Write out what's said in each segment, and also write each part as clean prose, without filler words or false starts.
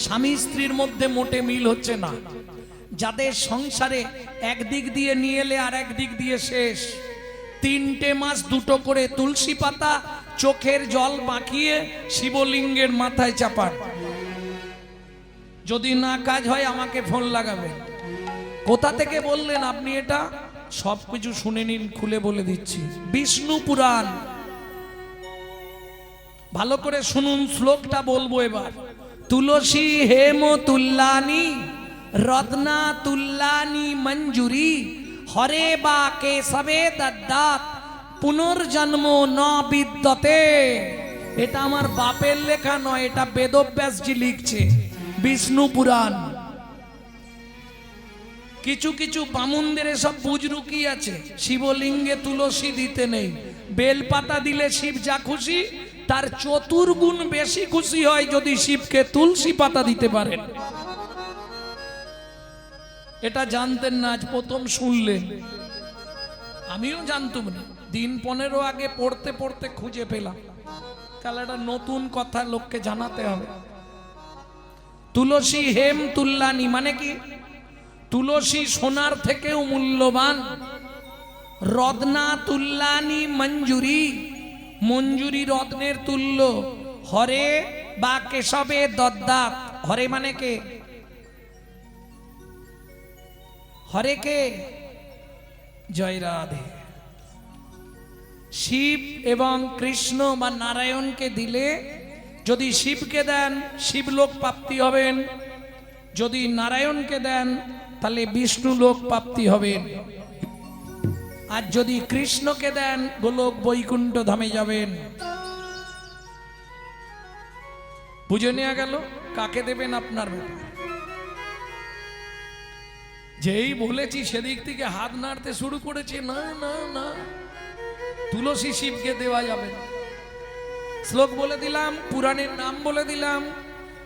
স্বামী স্ত্রীর মধ্যে মোটে মিল হচ্ছে না, যাদের সংসারে একদিক দিয়ে নিয়ে এলে আর একদিক দিয়ে শেষ, 3টে মাস 2টো করে তুলসী পাতা চোখের জল মাখিয়ে শিবলিঙ্গের মাথায় চাপান। যদি না কাজ হয় আমাকে ফোন লাগাবেন। কোথা থেকে বললেন আপনি? এটা সবকিছু শুনে নিন, খুলে বলে দিচ্ছি। বিষ্ণু পুরাণ, ভালো করে শুনুন, শ্লোকটা বলবো এবার। তুলসী হেম তুল্লানি রত্না তুল্লানি মঞ্জুরি হরে বা কেশবে দদ্দাত পুনর্জন্ম ন বিদ্যতে। এটা আমার বাপের লেখা নয়, এটা বেদব্যাসজি লিখছে, বিষ্ণু পুরাণ। কিছু কিছু বামুনদের এসব বুজরুকি আছে, শিবলিঙ্গে তুলসী দিতে নেই, বেলপাতা দিলে শিব যা খুশি তার 4 গুণ বেশি খুশি হয় যদি শিবকে তুলসী পাতা দিতে পারেন। এটা জানতেন না, আজ প্রথম শুনলেন। আমিও জানতাম না, দিন 15 আগে পড়তে পড়তে খুঁজে পেলাম। তাহলে একটা নতুন কথা লোককে জানাতে হবে। তুলসী হেম তুল্লানি মানে কি? তুলসী সোনার থেকেও মূল্যবান। রত্না তুল্লানি মঞ্জুরি, মঞ্জুরি রত্নের তুল্য। হরে বা কেশবে দদ্দাত, হরে মানে কে? হরে কে? জয় রাধে। শিব এবং কৃষ্ণ বা নারায়ণকে দিলে, যদি শিবকে দেন শিবলোক প্রাপ্তি হবেন, যদি নারায়ণকে দেন তাহলে বিষ্ণু লোক প্রাপ্তি হবেন, আর যদি কৃষ্ণকে দেন গোলক বৈকুণ্ঠ ধামে যাবেন। বুঝে নেওয়া গেল? কাকে দেবেন আপনার ব্যাপার। যেই বলেছি সেদিক থেকে হাত নাড়তে শুরু করেছে, না না না, তুলসী শিবকে দেওয়া যাবে না। শ্লোক বলে দিলাম, পুরাণের নাম বলে দিলাম।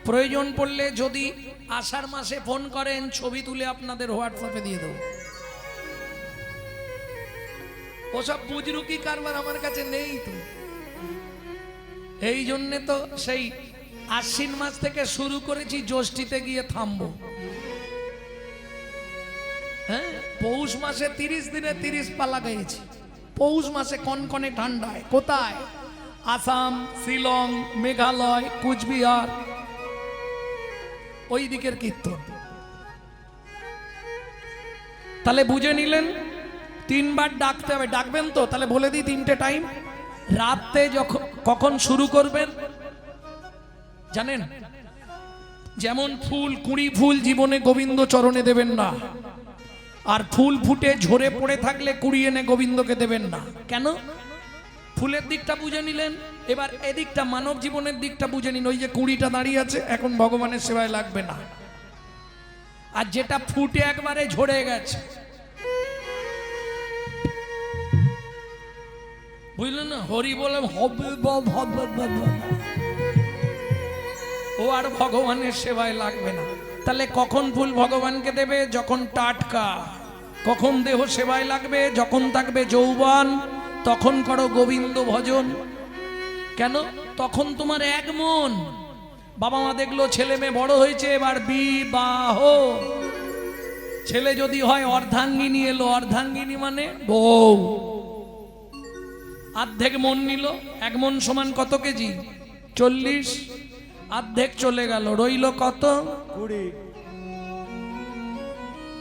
প্রয়োজন পড়লে যদি আষাঢ় মাসে ফোন করেন, ছবি তুলে আপনাদের হোয়াটসঅ্যাপে দিয়ে দেবো। ওসব বুজরুকি কারবার আমার কাছে নেই তো। এই জন্যে তো সেই আশ্বিন মাস থেকে শুরু করেছি, জ্যৈষ্ঠীতে গিয়ে থামবো। হ্যাঁ, পৌষ মাসে 30 দিনে 30 পালা গেছি। পৌষ মাসে কনকনে ঠান্ডায়। কোথায়? আসাম, শিলং, মেঘালয়, কুচবিহার, ওই দিকের কীর্তন। তাহলে বুঝে নিলেন, 3 বার ডাকতে হবে। ডাকবেন তো? তাহলে বলে দিই 3টে টাইম। রাতে কখন শুরু করবেন জানেন? যেমন ফুল, কুঁড়ি ফুল জীবনে গোবিন্দ চরণে দেবেন না, আর ফুল ফুটে ঝরে পড়ে থাকলে কুড়ি এনে গোবিন্দকে দেবেন না। কেন? ফুলের দিকটা বুঝে নিলেন, এবার এদিকটা মানব জীবনের দিকটা বুঝে নিন। ওই যে কুড়িটা দাঁড়িয়ে আছে, এখন ভগবানের সেবায় লাগবে না। আর যেটা ফুটে একবারে ঝরে গেছে, বুঝলেন না? হরি বলে হবে, ও আর ভগবানের সেবায় লাগবে না। তাহলে কখন ফুল ভগবানকে দেবে? যখন টাটকা। কখন দেহ সেবায় লাগবে? যখন থাকবে যৌবন, তখন করো গোবিন্দ ভজন। কেন? তখন তোমার এক মন। বাবা মা দেখলো ছেলে মেয়ে বড় হয়েছে, এবার বিবাহ। ছেলে যদি হয় অর্ধাঙ্গিনী এলো, অর্ধাঙ্গিনী মানে বউ। অর্ধেক মন নিল, 1 মন সমান কত কেজি? 40। অর্ধেক চলে গেল, রইল কত? 20।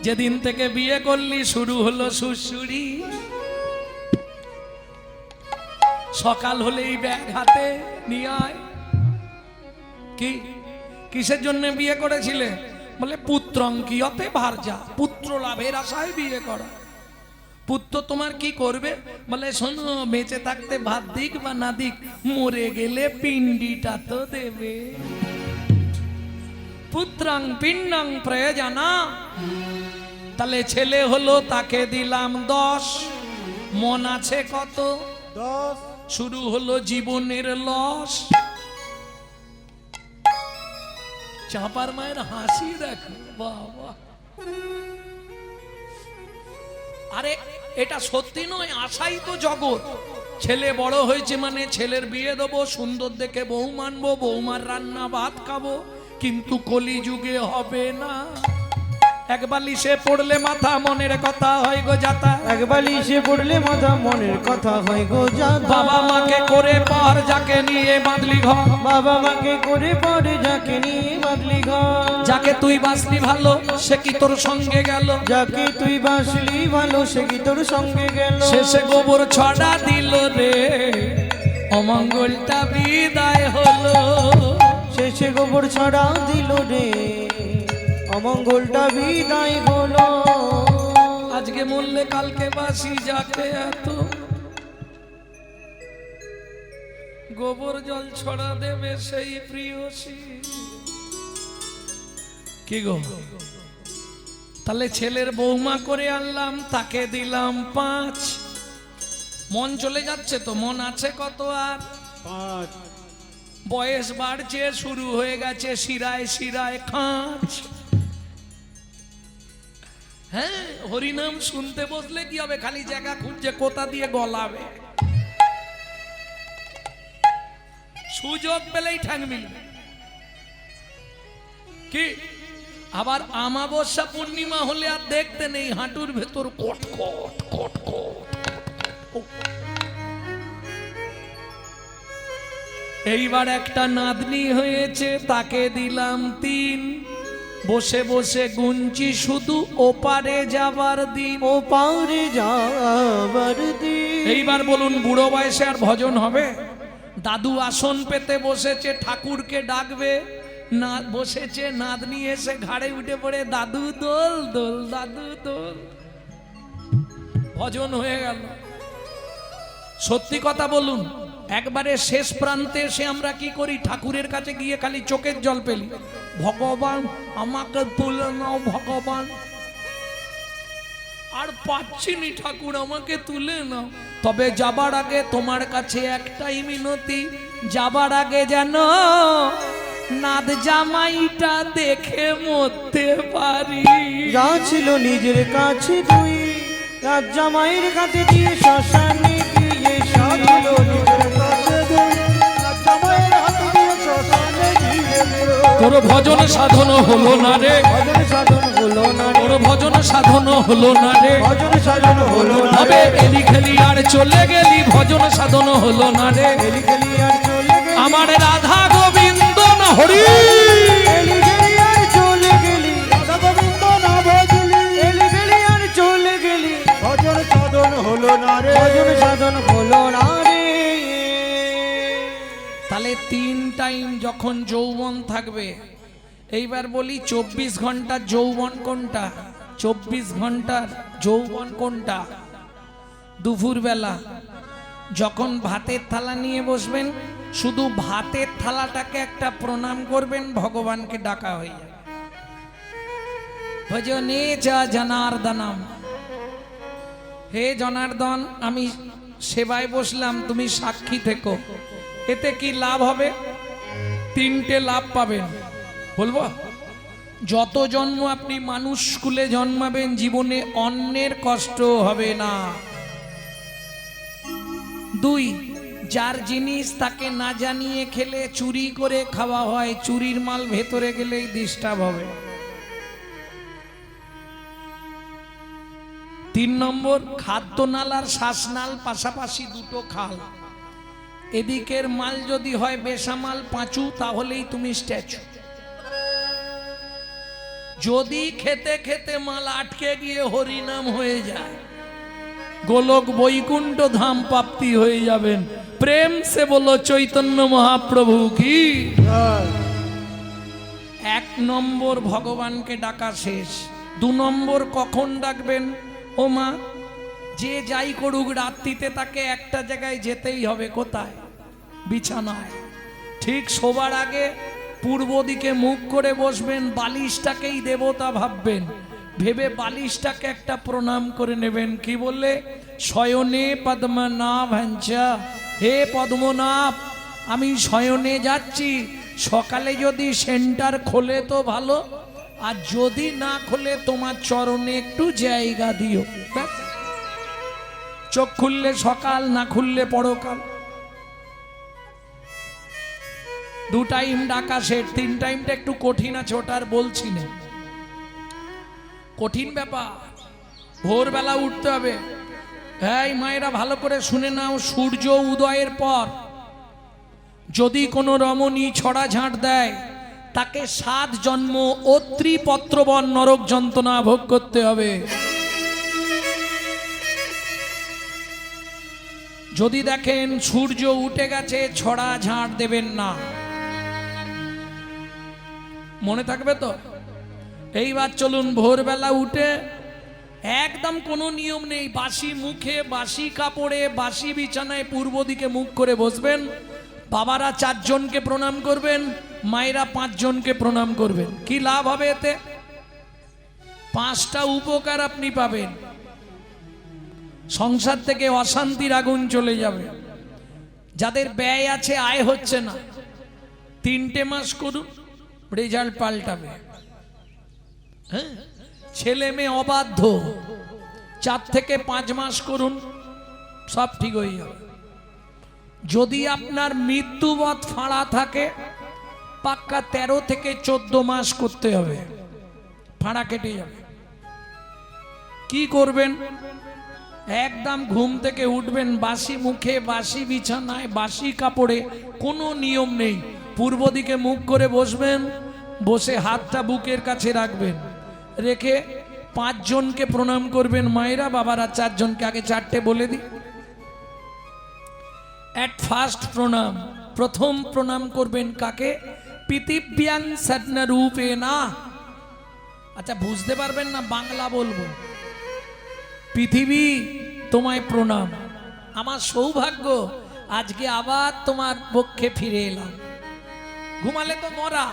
যেদিন থেকে বিয়ে করলি শুরু হলো সুসুরি। সকাল হলেই ব্যাগ হাতে নিয়ে আয়। কি কিসের জন্য বিয়ে করেছিলে? বলে পুত্রঙ্কিয়তে ভার্যা, পুত্র লাভের আশায় বিয়ে করা। পুত্র তোমার কি করবে? বলে শোনো, বেঁচে থাকতে ভাত দিক বা না দিক, মরে গেলে পিণ্ডিটা তো দেবে। পুত্রং পিণ্ডং প্রয়োজনা। তাহলে ছেলে হলো, তাকে দিলাম 10। মন আছে কত? 10। শুরু হলো জীবনের লস। চাপার মায়ের হাসি দেখো বাবা। আরে এটা সত্যি নয়, আশাই তো জগৎ। ছেলে বড় হয়েছে মানে ছেলের বিয়ে দেবো, সুন্দর দেখে বউ মানবো, বৌমার রান্না ভাত খাবো, কিন্তু কলিযুগে হবে না। এক বালিশে পড়লে মাথা মনের কথা হয় গো যাতা, এক বালিশে পড়লে মাথা মনের কথা হয় গো যাতা। বাবা মাকে করে পর যাকে নিয়ে বাঁধলি ঘর, বাবা মাকে করে পরে যাকে নিয়ে বাঁধলি ঘর। যাকে তুই বাঁচলি ভালো সে কি তোর সঙ্গে গেল, যাকে তুই বাঁচলি ভালো সে কি তোর সঙ্গে গেল। শেষে গোবর ছড়া দিল রে, অমঙ্গলটা বিদায় হলো। শেষে গোবর ছড়া দিল রে, অমঙ্গলটা বিদায় হলো। আজকে মরলে কালকে বাসি যাকে এত গোবর জল ছড়া দেবে সেই প্রিয়সী। কি গো, তাহলে ছেলের বৌমা করে আনলাম, তাকে দিলাম 5। মন চলে যাচ্ছে তো, মন আছে কত আর? 5। বয়স বাড়ছে, শুরু হয়ে গেছে শিরায় শিরায় খাঁচ। হ্যাঁ, হরিনাম শুনতে বসলে কি হবে, খালি জায়গা খুঁজছে কোথা দিয়ে গলাবে। সুযোগ পেলেই ঠ্যাং মিলবে। কি আবার আমাবস্যা পূর্ণিমা হলে আর দেখতে নেই, হাঁটুর ভেতর কট কট কট কট। এইবার একটা নাতনি হয়েছে, তাকে দিলাম 3। বসে বসে গুনছি শুধু ওপারে যাবার দিন, ওপারে যাবার দিন। এইবার বলুন, বুড়ো বয়সে আর ভজন হবে? দাদু আসন পেতে বসেছে, ঠাকুরকে ডাকবে না, বসেছে নাতনি এসে ঘাড়ে উঠে পড়ে দাদু দোল দোল দাদু দোল, ভজন হয়ে গেল। সত্যি কথা বলুন, একবারে শেষ প্রান্তে এসে আমরা কি করি, ঠাকুরের কাছে গিয়ে খালি চোখের জল পেলি, ভগবান আমাকে তুলে নাও ভগবান, আর পাচ্ছি নি ঠাকুর আমাকে তুলে নাও। তবে যাবার আগে তোমার কাছে একটাই মিনতি, যাবার আগে যেন নাদ জামাইটা দেখে মরতে পারি। যা ছিল নিজের কাছে তুই রাত জামাইয়ের কাছে দিয়ে শ্মশানে গিয়ে ছিল নিজের কাছে তুই রাত জামাইয়ের হাতে দিয়ে শ্মশানে গিয়ে। তোর ভজন সাধন হলো না রে, ভজন সাধন হলো না রে, তোর ভজন সাধন হলো না রে, ভজন সাধন হলো না তবে রে। এলি খেলি আর চলে গেলি, ভজন সাধন হলো না রে। এলি খেলি আর চলে গেলি, আমার রাধা গোবিন্দ না হরি, এলি খেলি আর চলে গেলি, রাধা গোবিন্দ না ভজলি, এলি খেলি আর চলে গেলি, ভজন সাধন হলো না রে, ভজন সাধন হলো না রে। তাহলে 3 টাইম যখন যৌবন থাকবে, এইবার বলি 24 ঘন্টার যৌবন কোনটা? 24 ঘন্টার যৌবন কোনটা? দুপুর বেলা যখন ভাতের থালা নিয়ে বসবেন, শুধু ভাতের থালাটাকে একটা প্রণাম করবেন, ভগবানকে ডাকা হয়ে যাবে। ভজনে যা জনার্দনম, হে জনার্দন আমি সেবায় বসলাম, তুমি সাক্ষী থেকো। এতে কি লাভ হবে? 3টে লাভ পাবেন, বলবো। যত জন্ম আপনি মানুষ কুলে জন্মাবেন, জীবনে অন্যের কষ্ট হবে না। 2, যার জিনিস তাকে না জানিয়ে খেলে চুরি করে খাওয়া হয়, চুরির মাল ভেতরে গেলেই ডিস্টার্ব হবে। 3 নম্বর, খাদ্যনাল আর শ্বাসনাল পাশাপাশি দুটো খাল, এদিকের মাল যদি হয় বেসামাল পাঁচু, তাহলেই তুমি স্ট্যাচু। যদি খেতে খেতে মাল আটকে গিয়ে হরিনাম হয়ে যায়, গোলক বৈকুণ্ঠ ধাম প্রাপ্তি হয়ে যাবেন। প্রেম সে বলো চৈতন্য মহাপ্রভু কি। 1 নম্বর ভগবানকে ডাকা শেষ। 2 নম্বর কখন ডাকবেন? ও মা, যে যাই করুক রাত্রিতে তাকে একটা জায়গায় যেতেই হবে। কোথায়? বিছানায়। ঠিক শোবার আগে পূর্ব দিকে মুখ করে বসবেন, বালিশটাকেই দেবতা ভাববেন, ভেবে বালিশটাকে একটা প্রণাম করে নেবেন। কি বললে? শয়নে পদ্মনাভ হঞ্চা, হে পদ্মনাভ আমি শয়নে যাচ্ছি, সকালে যদি সেন্টার খোলে তো ভালো, আর যদি না খোলে তোমার চরণে একটু জায়গা দিও। চোখ খুললে সকাল, না খুললে পরকাল। 2 টাইম ডাকা সেট, 3 টাইমটা একটু কঠিন আছে, ওটা আর বলছি না, কঠিন ব্যাপার। ভোরবেলা উঠতে হবে। এই মায়েরা ভালো করে শুনে নাও, সূর্য উদয়ের পর যদি কোনো রমণী ছড়া ঝাঁট দেয়, তাকে 7 জন্ম অত্রি পত্রবন নরক যন্ত্রণা ভোগ করতে হবে। যদি দেখেন সূর্য উঠে গেছে, ছড়া ঝাঁট দেবেন না, মনে থাকবে তো? এইবার চলুন, ভোরবেলা উঠে একদম কোনো নিয়ম নেই, বাসি মুখে, বাসি কাপড়ে, বাসি বিছানায় পূর্ব দিকে মুখ করে বসবেন। বাবারা 4 জনকে প্রণাম করবেন, মায়েরা 5 জনকে প্রণাম করবেন। কি লাভ হবে এতে? 5টা উপকার আপনি পাবেন। সংসার থেকে অশান্তির আগুন চলে যাবে। যাদের ব্যয় আছে, আয় হচ্ছে না, 3টে মাস করুন, রেজাল্ট পাল্টাবে। হ্যাঁ, ছেলে মেয়ে অবাধ্য, 4 থেকে 5 মাস করুন, সব ঠিক হয়ে যাবে। যদি আপনার মৃত্যুবৎ ফাঁড়া থাকে, পাক্কা 13 থেকে 14 মাস করতে হবে, ফাঁড়া কেটে যাবে। কি করবেন? একদম ঘুম থেকে উঠবেন, বাসি মুখে, বাসি বিছানায়, বাসি কাপড়ে, কোনো নিয়ম নেই, পূর্ব দিকে মুখ করে বসবেন, বসে হাতটা বুকের কাছে রাখবেন, রেখে 5 জনকে প্রণাম করবেন মায়েরা, বাবারা 4 জনকে। আগে 4টে বলে দিই। এট ফার্স্ট প্রণাম, প্রথম প্রণাম করবেন কাকে? পৃথিব্যাং সদন রূপে না। আচ্ছা, বুঝতে পারবেন না, বাংলা বলবো। পৃথিবী তোমায় প্রণাম, আমার সৌভাগ্য আজকে আবার তোমার পক্ষে ফিরে এলাম, ঘুমালে তো মরা।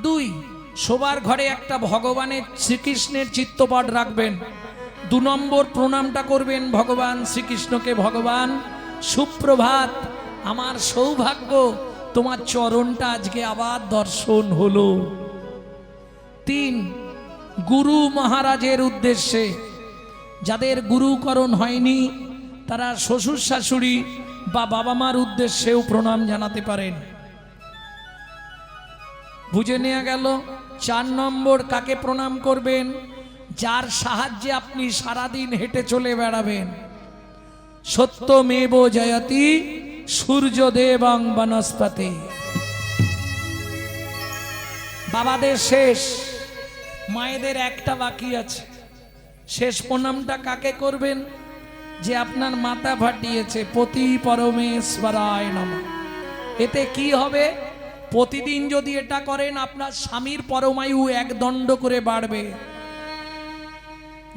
2, শোবার ঘরে একটা ভগবানের শ্রীকৃষ্ণের চিত্তপট রাখবেন। 2 নম্বর প্রণামটা করবেন ভগবান শ্রীকৃষ্ণকে, ভগবান সুপ্রভাত, আমার সৌভাগ্য তোমার চরণটা আজকে আবার দর্শন হলো। 3, গুরু মহারাজের উদ্দেশ্যে, যাদের গুরুকরণ হয়নি তারা শ্বশুর শাশুড়ি বা বাবা মার উদ্দেশ্যেও প্রণাম জানাতে পারেন। বুঝে নেওয়া গেল। 4 নম্বর কাকে প্রণাম করবেন? যার সাহায্যে আপনি সারাদিন হেঁটে চলে বেড়াবেন। সত্যমেব জয়তি সূর্যদেবং বনস্পতি। বাবাদের শেষ, মায়েদের একটা বাকি আছে। শেষ প্রণামটা কাকে করবেন? যে আপনার মাথা ফাটিয়েছে। পতি পরমেশ্বরায় নমঃ। এতে কি হবে? প্রতিদিন যদি এটা করেন, আপনার স্বামীর পরমায়ু 1 দণ্ড করে বাড়বে।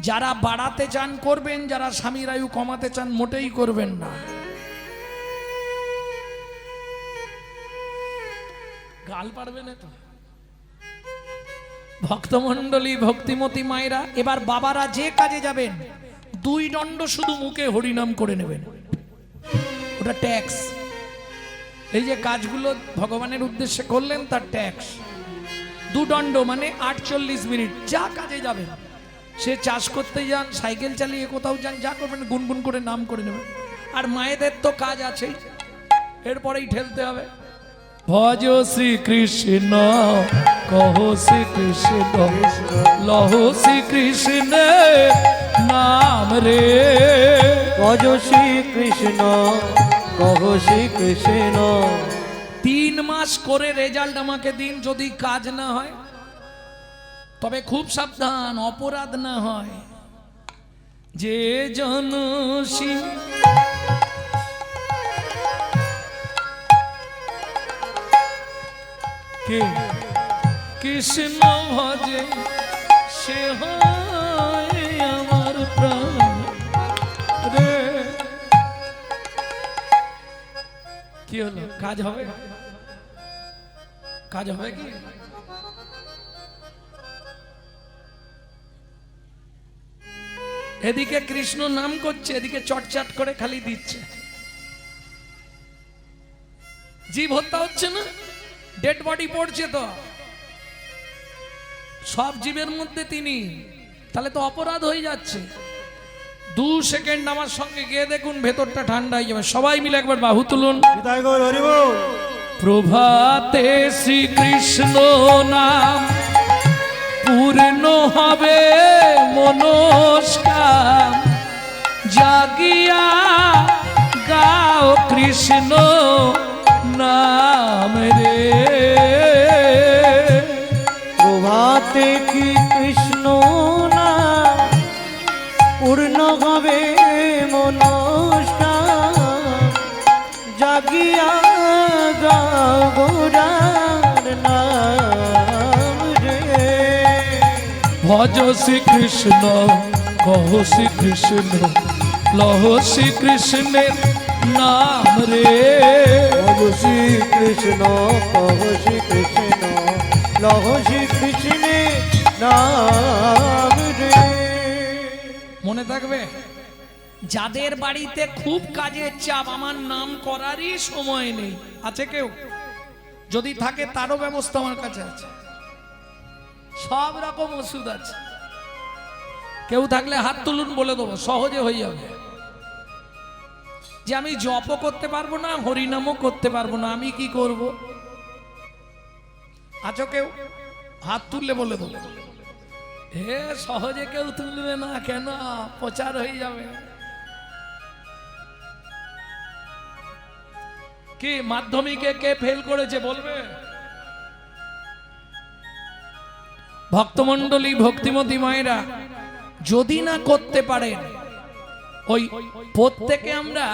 যারা বাড়াতে চান করবেন, যারা স্বামীর আয়ু কমাতে চান মোটেই করবেন না। গাল পারবেন তো ভক্তমণ্ডলী, ভক্তিমতী মায়েরা। এবার বাবারা যে কাজে যাবেন, 2 দণ্ড শুধু মুখে হরিনাম করে নেবেন, ওটা ট্যাক্স। এই যে কাজগুলো ভগবানের উদ্দেশ্যে করলেন, তার ট্যাক্স। 2 দণ্ড মানে 48 মিনিট। যা কাজে যাবেন, সে চাষ করতে যান, সাইকেল চালিয়ে কোথাও যান, যা করবেন গুনগুন করে নাম করে নেবেন। আর মায়েদের তো কাজ আছেই, এরপরেই ঠেলতে হবে। ভজ শ্রীকৃষ্ণ কহ শ্রীকৃষ্ণ লহ শ্রীকৃষ্ণ নাম রে। ভজ শ্রীকৃষ্ণ কহ শ্রীকৃষ্ণ। 3 মাস করে রেজাল্ট আমাকে দিন। যদি কাজ না হয়, তবে খুব সাবধান, অপরাধ না হয়। যে জন কে কৃষ্ণ ভজে, সে হয় আমার প্রাণ রে। কি হলো? কাজ হবে? কাজ হবে কি? এদিকে কৃষ্ণ নাম করছে, এদিকে চটচাট করে খালি দিচ্ছে। জীব হত্যা হচ্ছে না? ডেড বডি পড়ছে তো, সব জীবের মধ্যে তিনি, তাহলে তো অপরাধ হয়ে যাচ্ছে। 2 সেকেন্ড আমার সঙ্গে গিয়ে দেখুন, ভেতরটা ঠান্ডা হয়ে যাবে। সবাই মিলে একবার বাহু তুলুন। প্রভাতে শ্রীকৃষ্ণ নাম পূর্ণ হবে মনস্কাম, জাগিয়া গাও কৃষ্ণ নাম রে। প্রভাতে কি কৃষ্ণ নাম পূর্ণ হবে মনস্কাম, জাগিয়া গাও গৌরার নাম রে। ভজ শ্রীকৃষ্ণ কহ শ্রীকৃষ্ণ লহ শ্রীকৃষ্ণের নাম রে। ভজ শ্রীকৃষ্ণ কহ শ্রীকৃষ্ণ লহ শ্রীকৃষ্ণের নাম রে। মনে থাকবে, যাদের বাড়িতে খুব কাজের চাপ, আমার নাম করারই সময় নেই, আছে কেউ? যদি থাকে তারও ব্যবস্থা আমার কাছে আছে, সব রকম ওষুধ আছে। কেউ থাকলে হাত তুলুন, বলে দেবো, সহজে হয়ে যাবে। যে আমি জপও করতে পারবো না, হরিনামও করতে পারবো না, আমি কি করব? আছো কেউ? হাত তুললে বলে দেবো। হে সহজে কেউ তুলবে না কেন? প্রচার হয়ে যাবে। কি মাধ্যমিকে কে ফেল করেছে বলবে? ভক্তমণ্ডলী, ভক্তিমতী মায়েরা, যদি না করতে পারেন, ওই প্রত্যেকে আমরা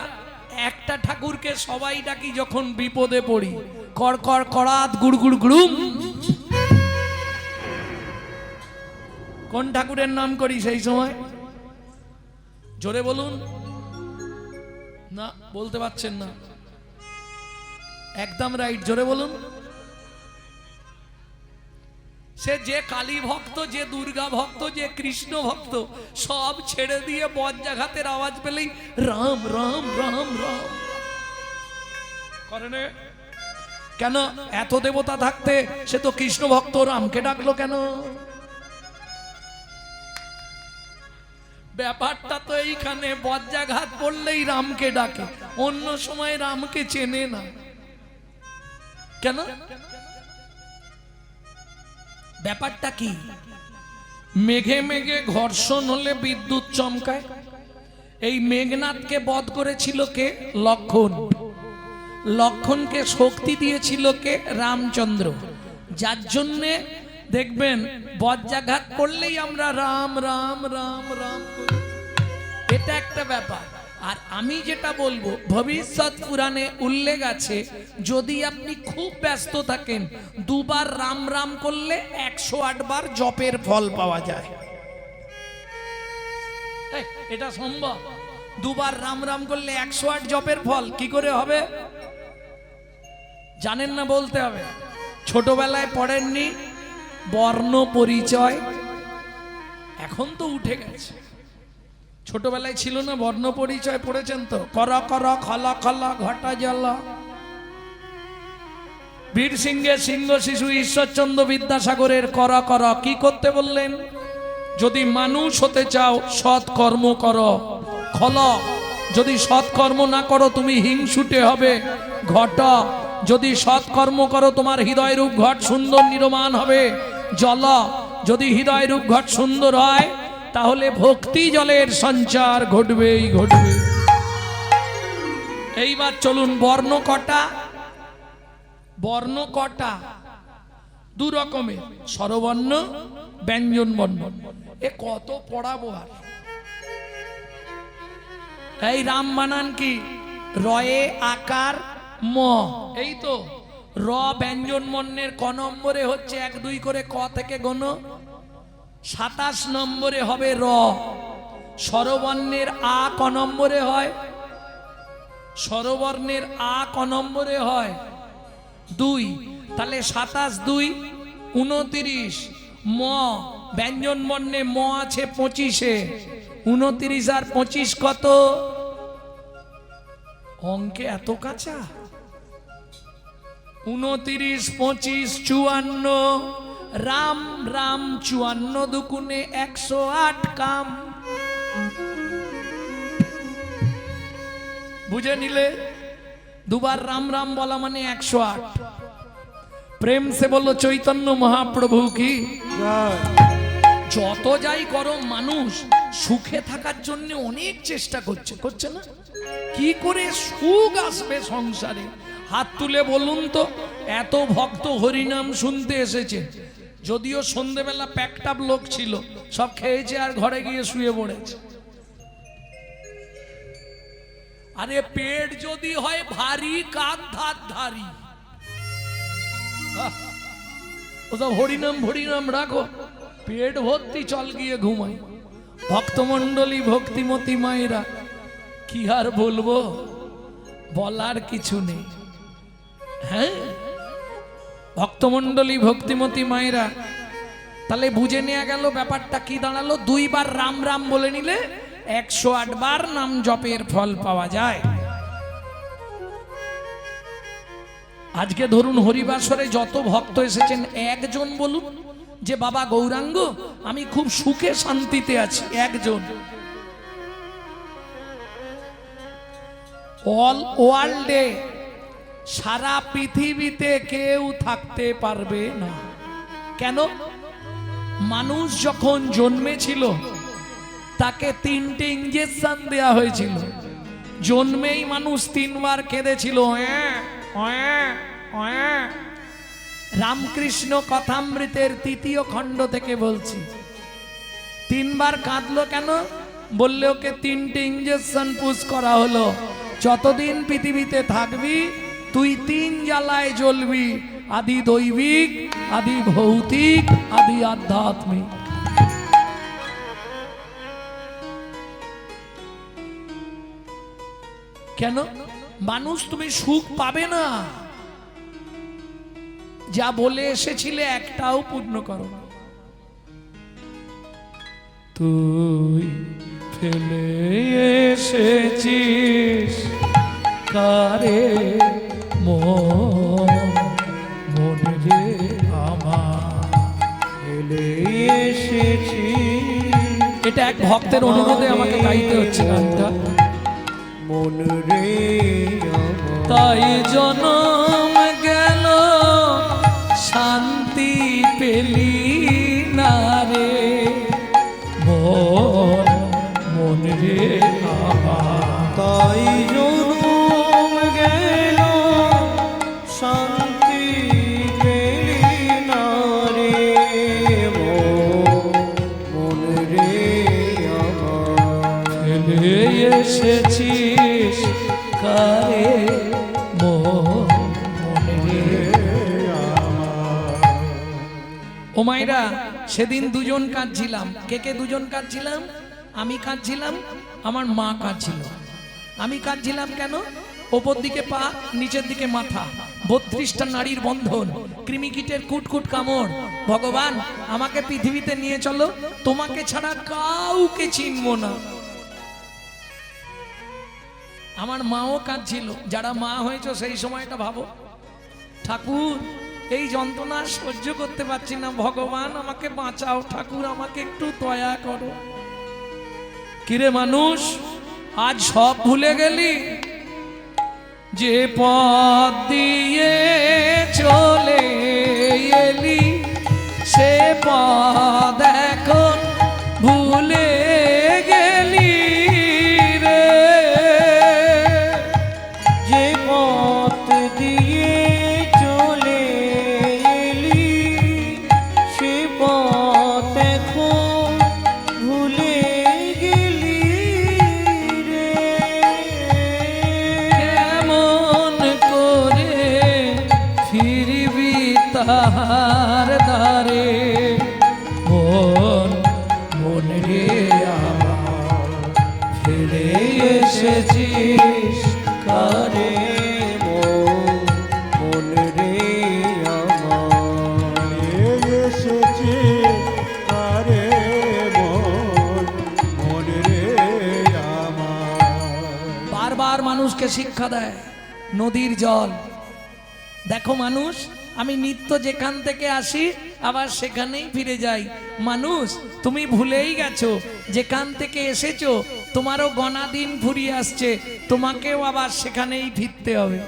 একটা ঠাকুরকে সবাই ডাকি যখন বিপদে পড়ি, কর কর করাত গুড়গুড় গুড়ুম। কোন ঠাকুরের নাম করি সেই সময়? জোরে বলুন না, বলতে পারছেন না। একদম রাইট, জোরে বলুন। সে যে কালী ভক্ত, যে দুর্গা ভক্ত, যে কৃষ্ণ ভক্ত, সব ছেড়ে দিয়ে বজ্রাঘাতের আওয়াজ পেলেই রাম রাম রাম রাম করে। কেন? এত দেবতা থাকতে সে তো কৃষ্ণ ভক্ত, রামকে ডাকলো কেন? ব্যাপারটা তো এইখানে, বজ্রাঘাত পড়লেই রামকে ডাকে, অন্য সময় রামকে চেনে না কেন? ব্যাপারটা কি? মেঘে মেঘে ঘর্ষণ হলে বিদ্যুৎ চমকায়। এই মেঘনাথকে বধ করেছিল কে? লক্ষণ। লক্ষণকে শক্তি দিয়েছিল কে? রামচন্দ্র। যার জন্যে দেখবেন বজ্রাঘাত করলেই আমরা রাম রাম রাম রাম করি। এটা একটা ব্যাপার। আর আমি যেটা বলবো, ভবিষ্যৎ পুরাণে উল্লেখ আছে, যদি আপনি খুব ব্যস্ত থাকেন, দুবার রাম রাম করলে 108 বার জপের ফল পাওয়া যায়। এটা সম্ভব? দুবার রাম রাম করলে 108 জপের ফল কি করে হবে? জানেন না? বলতে হবে। ছোটবেলায় পড়েননি বর্ণ পরিচয়? এখন তো উঠে গেছে। ছোটবেলায় ছিল না বর্ণ পরিচয়? পড়েছেন তো? কর কর খলা খলা ঘটা জল। বীর সিংহের সিংহ শিশু ঈশ্বরচন্দ্র বিদ্যাসাগরের কর কর কি করতে বললেন? যদি মানুষ হতে চাও সৎ কর্ম করো। খল, যদি সৎ কর্ম না করো তুমি হিংসুটে হবে। ঘট, যদি সৎ কর্ম করো তোমার হৃদয় রূপ ঘট সুন্দর নির্মাণ হবে। জল, যদি হৃদয় রূপ ঘট সুন্দর হয় তাহলে ভক্তি জলের সঞ্চার ঘটবেই ঘটবে। এইবার চলুন, বর্ণ কটা? বর্ণ কটা? দু রকমের, স্বরবর্ণ, ব্যঞ্জন বর্ণ। এ কত পড়াবো আর? এই রাম বানান কি? রয়ে আকার ম, এই তো। র ব্যঞ্জন বর্ণের ক নম্বরে হচ্ছে? 1 2 করে ক থেকে গোনো। 27 নম্বরে হবে র। স্বরবর্ণের আ ক নম্বরে হয়? স্বরবর্ণের আ ক নম্বরে হয়? 2। তাহলে 27 2 29। ম ব্যঞ্জন বর্ণে ম আছে 25-এ। 29 আর 25 কত? অঙ্কে এত কাঁচা? 29 25 54। রাম রাম 54 দুগুণে 108 কাম। বুঝে নিলে? দুবার রাম রাম বলা মানে 108। প্রেম সে বললো চৈতন্য মহাপ্রভু কি। জয়। যত যাই করো মানুষ সুখে থাকার জন্য অনেক চেষ্টা করছে না? কি করে সুখ আসবে সংসারে? হাত তুলে বলুন তো। এত ভক্ত হরিনাম শুনতে এসেছে, যদিও সন্ধেবেলা প্যাকটাপ লোক ছিল, সব খেয়েছে আর ঘরে গিয়ে শুয়ে পড়েছে। আরে পেট যদি হয় ভারী, কাঁধ ধারি। ওসব হরিনাম রাখো, পেট ভর্তি, চল গিয়ে ঘুমাই। ভক্তমণ্ডলী ভক্তিমতী মায়েরা, কি আর বলবো, বলার কিছু নেই। হ্যাঁ, ভক্তমণ্ডলী ভক্তিমতী মায়েরা, তাহলে বুঝে নেওয়া গেল ব্যাপারটা কি দাঁড়ালো। 2 বার রাম রাম বলে নিলে 108 বার নাম জপের ফল পাওয়া যায়। আজকে ধরুন হরিবাসরে যত ভক্ত এসেছেন, একজন বলুন যে বাবা গৌরাঙ্গ আমি খুব সুখে শান্তিতে আছি, একজন। অল ওয়ার্ল্ডে, সারা পৃথিবীতে কেউ থাকতে পারবে না। কেন? মানুষ যখন জন্মেছিল তাকে 3টে ইঞ্জেকশন দেয়া হয়েছিল। জন্মেই মানুষ 3 বার কেঁদেছিল, রামকৃষ্ণ কথামৃতের 3য় খণ্ড থেকে বলছি। 3 বার কাঁদলো কেন? বললে ওকে 3টে ইঞ্জেকশন পুশ করা হলো। যতদিন পৃথিবীতে থাকবি তুই 3 জ্বালায় জ্বলবি, আদি দৈবিক, আদি ভৌতিক, আদি আধ্যাত্মিক। কেন? মানুষ তুমি সুখ পাবে না। যা বলে এসেছিলে একটাও পূর্ণ করো না। তুই ফেলে এসেছিস কারে মন রে আমার, ফেলে এসেছি। এটা এক ভক্তের অনুরোধে আমাকে গাইতে হচ্ছে গানটা। মন রে আমার, তাই জনম গেল শান্তি পেলি না রে মন রে আমার। তাই জনম গেল শান্তি পেলি না রে মন রে আমার, ফেলে এসেছিস কারে মন রে আমার। ও মাইরা, সেদিন দুজন কাঁদছিলাম। কে দুজন কাঁদছিলাম? আমি কাঁদছিলাম, আমার মা কাঁদছিল। আমি কাঁদছিলাম কেন? ওপর দিকে পা, নিচের দিকে মাথা, 32টা নারীর বন্ধন, কৃমিকীটের কুটকুট কামড়। ভগবান আমাকে পৃথিবীতে নিয়ে চলো, তোমাকে ছাড়া কাউকে চিনবো না। আমার মাও কাঁদছিল। যারা মা হয়েছে সেই সময়টা ভাবো, ঠাকুর এই যন্ত্রণা সহ্য করতে পারছি না, ভগবান আমাকে বাঁচাও, ঠাকুর আমাকে একটু দয়া করো। কিরে মানুষ, আজ সব ভুলে গেলি? যে পথ দিয়ে চলে এলি সে পথ এখন ভুলে গেলি রে। যে পথ দিয়ে চলে এলি সে পথ এখন ভুলে গেলি রে। কেমন করে ফিরবি তাহার দ্বারে মন রে আমার, ফিরে এসেছিস কারে মন রে আমার, এসেছি আরে মন রে আমার। বারবার মানুষকে শিক্ষা দেয় নদীর জল। দেখো মানুষ, আমি নিত্য যেখান থেকে আসি আবার সেখানেই ফিরে যাই। মানুষ তুমি ভুলেই গেছো, যেখান থেকে এসেছো তোমারও গণা দিন ফুরিয়ে আসছে, তোমাকেও আবার সেখানেই ফিরতে হবে।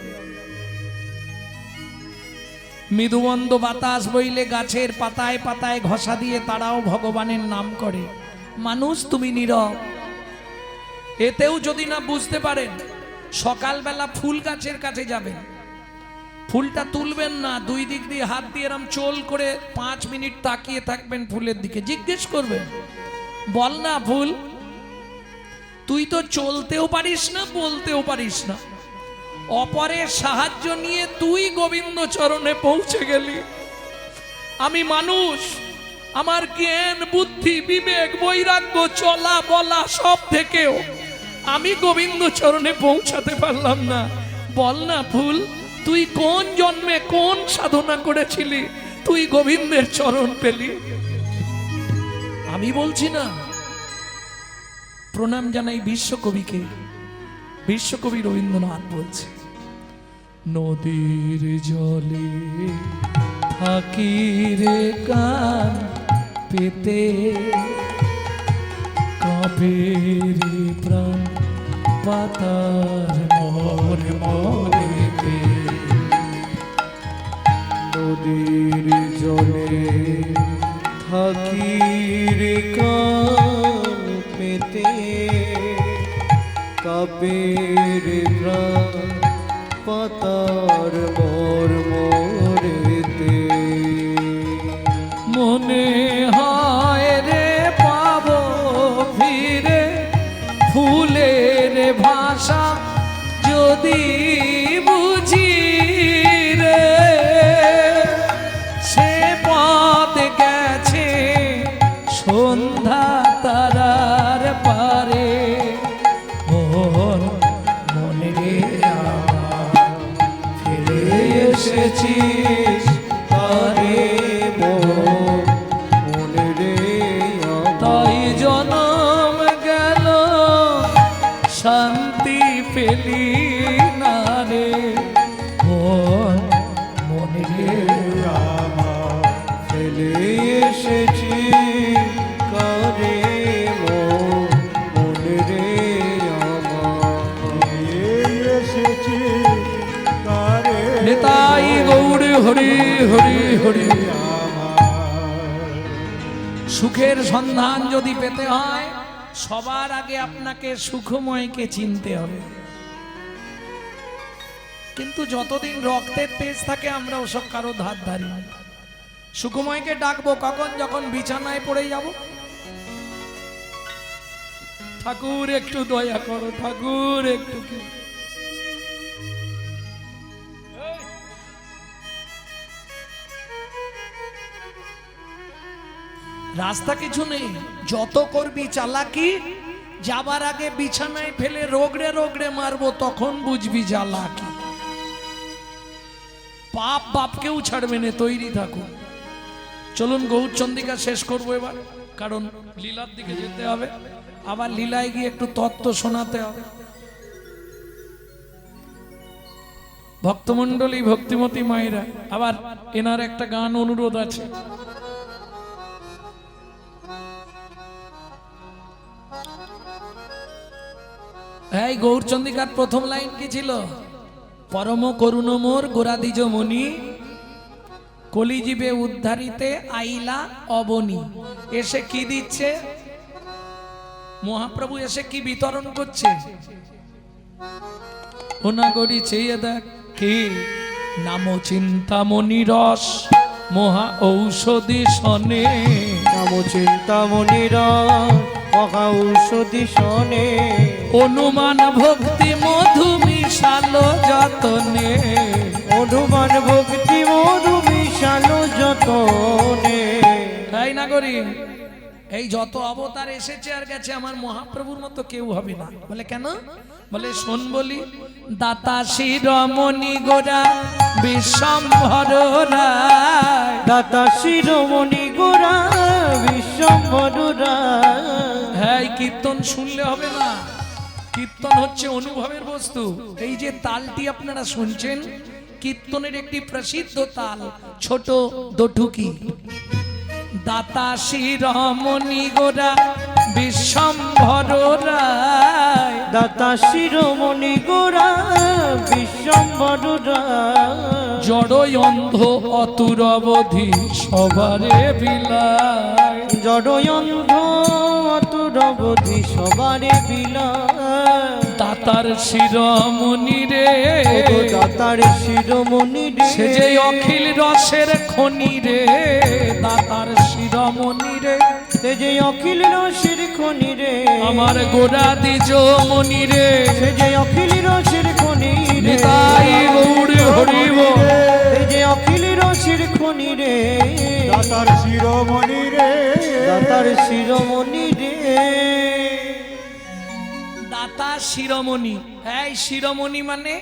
মৃদুমন্দ বাতাস বইলে গাছের পাতায় পাতায় ঘষা দিয়ে তারাও ভগবানের নাম করে। মানুষ তুমি নীরব। এতেও যদি না বুঝতে পারেন, সকালবেলা ফুল গাছের কাছে যাবেন, ফুলটা তুলবেন না, দুই দিক দিয়ে হাত দিয়ে এরম চোল করে 5 মিনিট তাকিয়ে থাকবেন ফুলের দিকে, জিজ্ঞেস করবেন, বল না ফুল, তুই তো চলতেও পারিস না, বলতেও পারিস না, অপরের সাহায্য নিয়ে তুই গোবিন্দ চরণে পৌঁছে গেলি। আমি মানুষ, আমার জ্ঞান বুদ্ধি বিবেক বৈরাগ্য চলা বলা সব থেকেও আমি গোবিন্দ চরণে পৌঁছাতে পারলাম না। বল না ফুল, তুই কোন জন্মে কোন সাধনা করেছিলি, তুই গোবিন্দের চরণ পেলি? আমি বলছি না। প্রণাম জানাই বিশ্বকবিকে। বিশ্বকবি রবীন্দ্রনাথ বলছে, নদীর জলে থাকি রে কান পেতে, কাঁপে রে প্রাণ পাতার মোর মরেতে। নদীর জলে থাকি রে কান পেতে, কাঁপে রে প্রাণ পাতার মোর মরেতে। মনে হয় রে পাবো ফিরে ফুলের ভাষা যদি বুঝি রে, সে পথ গেছে সন্ধ্যা তারার পারে। মনে রে আমার ফিরে এসেছিস তারে, মনে রে তাই জনম গেল শান্তি পেলি না রে। মনে রে আমার ফেলে এসেছি কারে, মনে রে আমার এসেছি কারে। নিতাই গৌর হরি হরি হরি। সুখের সন্ধান যদি পেতে হয়, সবার আগে আপনাকে সুখময়কে চিনতে হবে। কিন্তু যতদিন রক্তের তেজ থাকে আমরা ওসব কারো ধার ধারি না। সুখময়কে ডাকবো কখন? যখন বিছানায় পড়ে যাব। ঠাকুর একটু দয়া করো, ঠাকুর একটু কি। রাস্তা কিছু নেই, যত করবি চালাকি, যাবার আগে বিছানায় ফেলে রোগড়ে রোগড়ে মারবো, তখন বুঝবি জ্বালাকি। পাপ বাপকেও ছাড়বে না, তৈরি থাকুন। চলুন গৌরচন্দ্রিকা শেষ করবো এবার, কারণ লীলার দিকে যেতে হবে, আবার লীলায় গিয়ে একটু তত্ত্ব শোনাতে হবে। ভক্তমণ্ডলী ভক্তিমতী মায়েরা, আবার এনার একটা গান অনুরোধ আছে। এই গৌরচন্দ্রিকার প্রথম লাইন কি ছিল? পরম করুণ মোর গোরাদিজ মণি, কলিজীবে উদ্ধারিতে আইলা অবনী। এসে কি দিচ্ছে মহাপ্রভু? এসে কি বিতরণ করছে? ওনা গড়ি চেয়ে দেখ কি নাম চিন্তামণি রস মহা ঔষধি সনে। নাম চিন্তামণিরা মহা ঔষধি সনে, অনুমান ভক্তি মধু মিশালো যতনে। অনুমান ভক্তি মধু মিশালো যতনে। তাই না করি? এই যত অবতার এসেছে আর গেছে, আমার মহাপ্রভুর মতো কেউ হবে না। বলে কেন? বলে শোন বলি, দাতা শিরোমণি গোরা বিশ্বম্ভর রায়। দাতা শিরোমণি গোরা বিশ্বম্ভর রায়। হ্যাঁ, কীর্তন শুনলে হবে না, কীর্তন হচ্ছে অনুভবের বস্তু। এই যে তালটি আপনারা শুনছেন, কীর্তনের একটি প্রসিদ্ধ তাল, ছোট দঠুকি। দাতা শিরোমণি গোরা বিশ্বম্ভর রায়। দাতা শিরোমণি গোরা বিশ্বম্ভর রায়। জড়ই অন্ধ অতুর অবধি সবারে বিলায়। জড়ই অন্ধ অতুর অবধি সবারে বিলায়। দাতার শিরোমণি রে, ওগো দাতার শিরোমণি রে, সে যে অখিল রসের খনি রে। দাতার শিরোমণি রে, সে যে অখিল রসের খনি রে। আমার গোড়া দ্বিজ মণি রে, সে যে অখিল রসের খনি রে। নিতাই গৌর হরি বল। সে যে অখিল রসের খনি রে। দাতার শিরোমণি রে, দাতার শিরোমণি রে। দাতা শিরোমণি, এই শিরোমণি মানে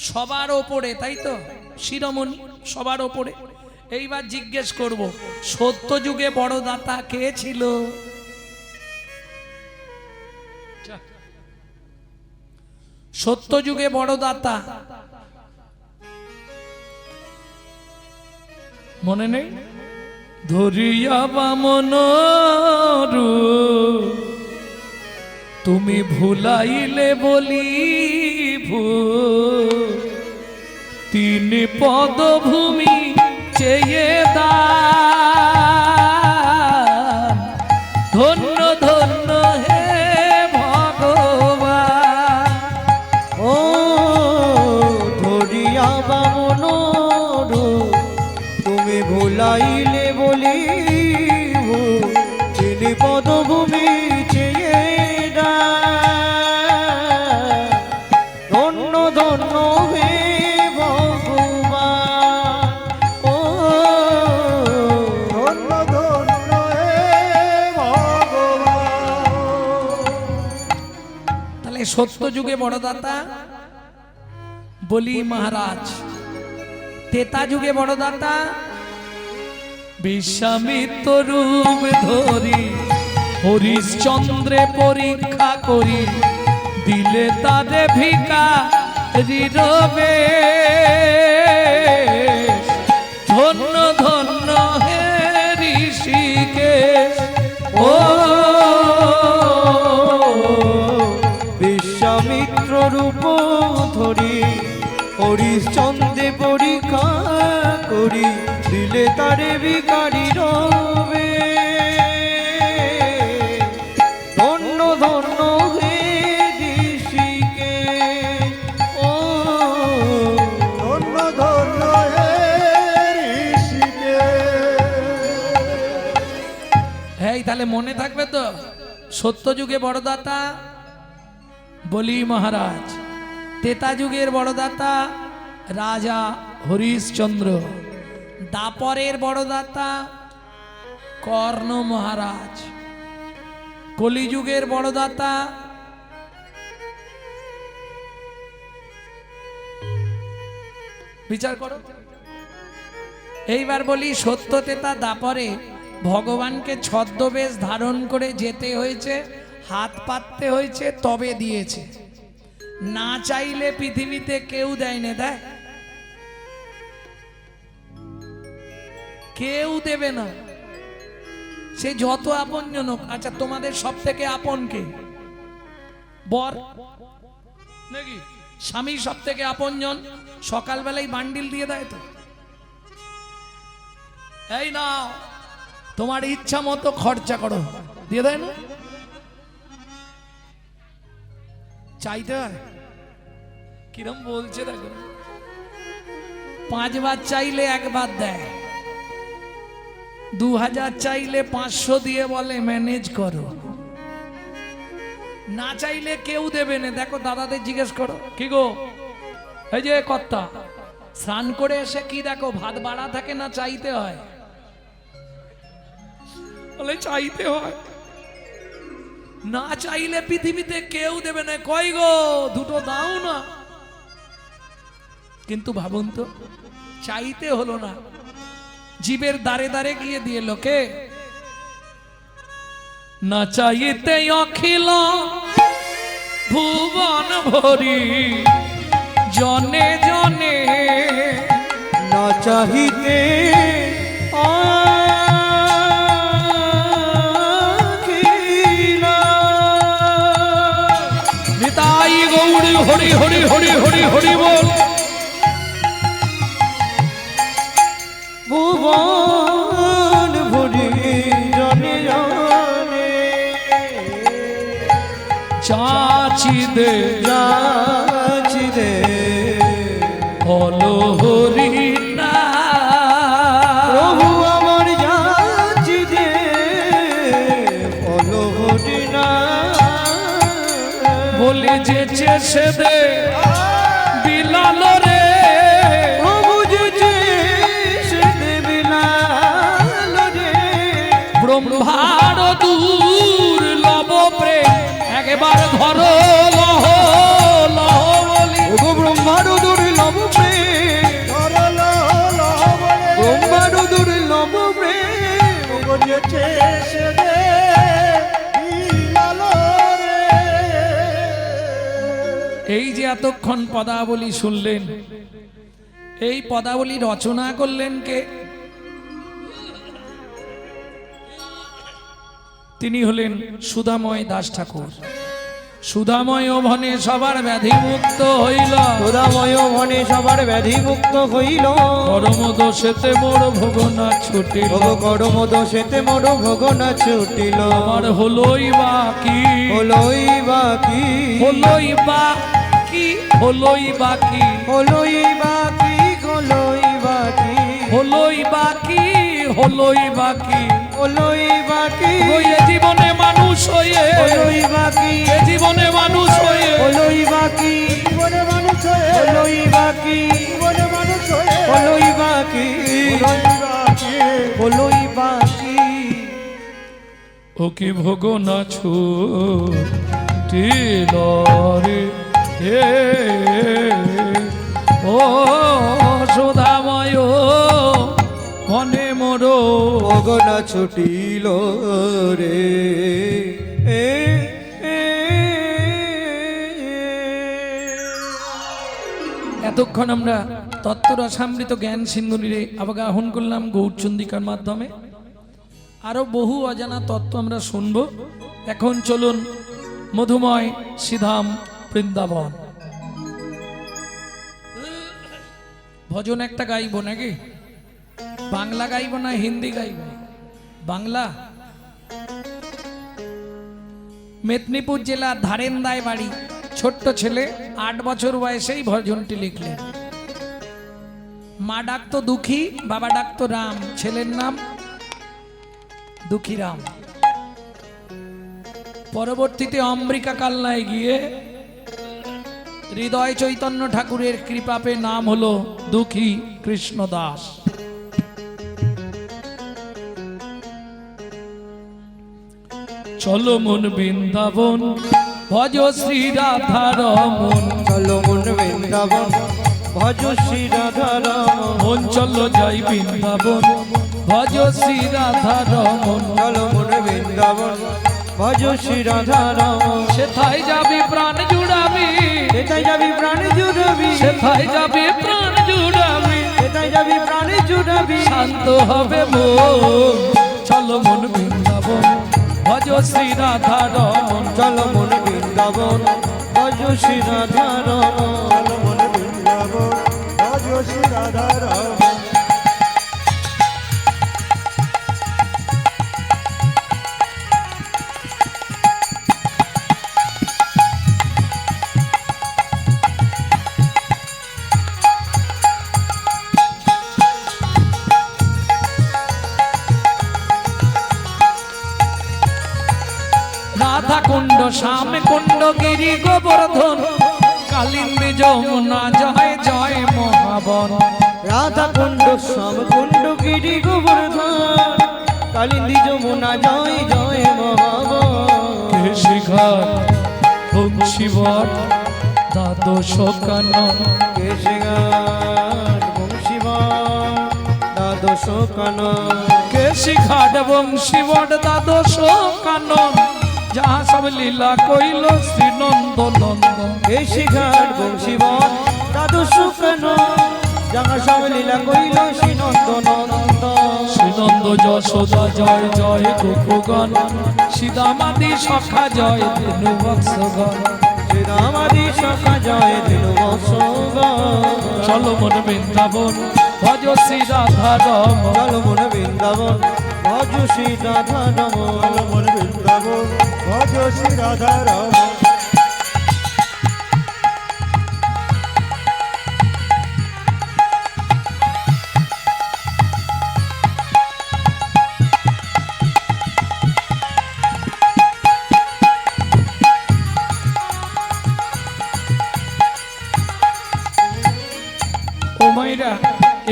সবার ওপরে, তাই তো? শিরোমণি সবার ওপরে। এইবার জিজ্ঞেস করব, সত্য যুগে বড় দাতা কে ছিল? সত্য যুগে বড় দাতা মনে নেই? ধরিয়া বামন রূপ তুমি ভুলাইলে বলি তিন পদভূমি চেয়ে দান। ধন্য ধন্য হে ভগবান। ও ধরিয়া বামন রূপ তুমি ভুলাইলে বলি তিনি পদভূমি চেয়ে দান। ধন্য ধন্য হে ভগবান। ও ধন্য ধন্য হে ভগবান। তাহলে সত্য যুগে বড় দাতা বলি মহারাজ। তেতা যুগে বড় দাতা বিশ্বামিত্র রূপ ধরি হরিশ্চন্দ্রে পরীক্ষা করি দিলে তারে ভিখারি রবে। ধন্য ধন্য হে ঋষিকেশ। ও বিশ্বামিত্র রূপ ধরি হরিশ্চন্দ্রে পরীক্ষা করি দিলে তারে ভিখারি রবে। ধন্য ধন্য হে ঋষিকেশ। ও ধন্য ধন্য হে ঋষিকেশ। এই তাহলে মনে থাকবে তো, সত্য যুগে বড় দাতা বলি মহারাজ, তেতা যুগের বড় দাতা রাজা হরিশ্চন্দ্র, দাপরের বড় দাতা কর্ণ মহারাজ, কলিযুগের বড় দাতা বিচার করো। এইবার বলি, সত্য তেতা দাপরে ভগবানকে ছদ্মবেশ ধারণ করে যেতে হয়েছে, হাত পাততে হয়েছে, তবে দিয়েছে। না চাইলে পৃথিবীতে কেউ দেয় না, দেয়? কেউ দেবে না, সে যত আপনজন হোক। আচ্ছা, তোমাদের সব থেকে আপন কে? বর নাকি স্বামী সব থেকে আপনজন? সকালবেলায় বান্ডিল দিয়ে দেয় তো, এই না তোমার ইচ্ছা মতো খরচা করো, দিয়ে দেয় না? চাইতে হয়? কিরম বলছে দেখো, 5 বার চাইলে 1 বার দেয়, 2000 চাইলে 500 দিয়ে বলে ম্যানেজ করো। না চাইলে কেউ দেবে না। দেখো দাদাদের জিজ্ঞেস করো, কি গো এই যে কর্তা, স্নান করে এসে কি দেখো, ভাত বাড়া থাকে না চাইতে হয়? বলে চাইতে হয়। না চাইলে পৃথিবীতে কেউ দেবে না। কই গো, দুটো দাও না। কিন্তু ভাবুন তো, চাইতে হলো না, জীবের দ্বারে দ্বারে গিয়ে দিয়ে লোকে। না চাইতে অখিল ভুবন ভরি জনে জনে, না চাহিতে নিতাই গৌরী হরি হরি হরি হরি হরি বল। যাচি দে যাচি দে হলো হরি না প্রভু আমার যাচি দে বলো হরি না বলি যে চেষে দে বিলাল রে প্রভু যে চেষে দে বিলাল রে ব্রহ্মার দূর লব প্রেম একবার ধরো লহ লহ বলি ওগো ব্রহ্মার দুর্লভ প্রেম ব্রহ্মার দুর্লভ প্রেম ওগো যেছে সে দে বিলাল রে। এই যে এতক্ষণ পদাবলী শুনলেন, এই পদাবলী রচনা করলেন কে? তিনি হলেন সুধাময় দাস ঠাকুর। সুধাময় ভনে সবার ব্যাধি মুক্ত হইল, সুধাময় ভনে সবার ব্যাধি মুক্ত হইল। কর্ম দোষেতে মোর ভোগনা ছুটিল, ওগো কর্ম দোষেতে মোর ভোগনা ছুটিল। আমার হলোই বাকি, হলোই বাকি, হলোই বাকি, হলোই বাকি, হলোই বাকি, হলোই বাকি, হলোই বাকি, হলোই বাকি। হলোই বাকি, ওই এ জীবনে মানুষ হয়ে, হলোই বাকি, এ জীবনে মানুষ হয়ে, হলোই বাকি, জীবনে মানুষ হয়ে, হলোই বাকি, জীবনে মানুষ হয়ে, হলোই বাকি, বাকি। হলোই বাকি। ও কি ভোগ না ছুটিল রে হে ও সুধাময় মনে মোরো ভোগনা ছুটিল রে এতক্ষণ আমরা তত্ত্বরসামৃত জ্ঞান সিন্ধুরে অবগাহন করলাম গৌরচন্দিকার মাধ্যমে। আরো বহু অজানা তত্ত্ব আমরা শুনব। এখন চলুন মধুময় শ্রীধাম বৃন্দাবন। ভজন একটা গাইব নাকি? বাংলা গাইব না হিন্দি গাইব? বাংলা। মেদিনীপুর জেলা ধারেন্দায় বাড়ি, ছোট্ট ছেলে 8 বছর বয়সেই ভজনটি লিখলেন। মা ডাকতো দুঃখী, বাবা ডাকতো রাম, ছেলের নাম দুঃখীরাম। পরবর্তীতে অম্বিকা কালনায় গিয়ে হৃদয় চৈতন্য ঠাকুরের কৃপা পেয়ে নাম হলো দুঃখী কৃষ্ণ দাস। চলো মন বৃন্দাবন ভজ শ্রী রাধা রমন, চলো মন বৃন্দাবন ভজ শ্রী রাধা রমন, মন চলো যাই বৃন্দাবন ভজ শ্রী রাধা রমন। চলো মন বৃন্দাবন ভজ শ্রী রাধা রমন। সেথায় যাবি প্রাণ জুড়াবি, সেটাই যাবি প্রাণ জুড়াবি, সেথায় যাবি প্রাণ জুড়াবি, সেটাই যাবি প্রাণ জুড়াবি। শান্ত হবে মন। চলো মন বৃন্দাবন ভজ শ্রী রাধা রমন, চলো মন বৃন্দাবন ভজ শ্রী রাধা রমন। মন বৃন্দাবন ভজ শ্রী রাধা রমন। রাধা কুণ্ড শ্যাম কুণ্ড গিরি গোবর্ধন, কালিন্দী যমুনা জয় জয় মহাবন। রাধা কুণ্ড শ্যাম কুণ্ড গিরি গোবর্ধন, কালিন্দী যমুনা জয় জয় মহাবন। কেশিঘাট বংশীবট দ্বাদশ কানন, কেশিঘাট বংশীবন দ্বাদশ কানন। কেশিঘাট বংশীবট দ্বাদশ কানন, যাহা সব লীলা কইল শ্রী নন্দ নন্দন। কেশিঘাট বংশীবন দ্বাদশ কানন, যাহা সব লীলা কইল শ্রী নন্দ নন্দন। শ্রীনন্দ যশোদা জয় জয় গোপগণ, সীতামাদি সখা জয় ধেনু বৎসগণ। শ্রীরামাদি সখা জয় দিনু বৎসগণ। চলো মন বৃন্দাবন ভজ শ্রী রাধা রমন, চলো মন বৃন্দাবন ভজ শ্রী রাধা রমন। মন বৃন্দাবন ভজ শ্রী রাধা রমন।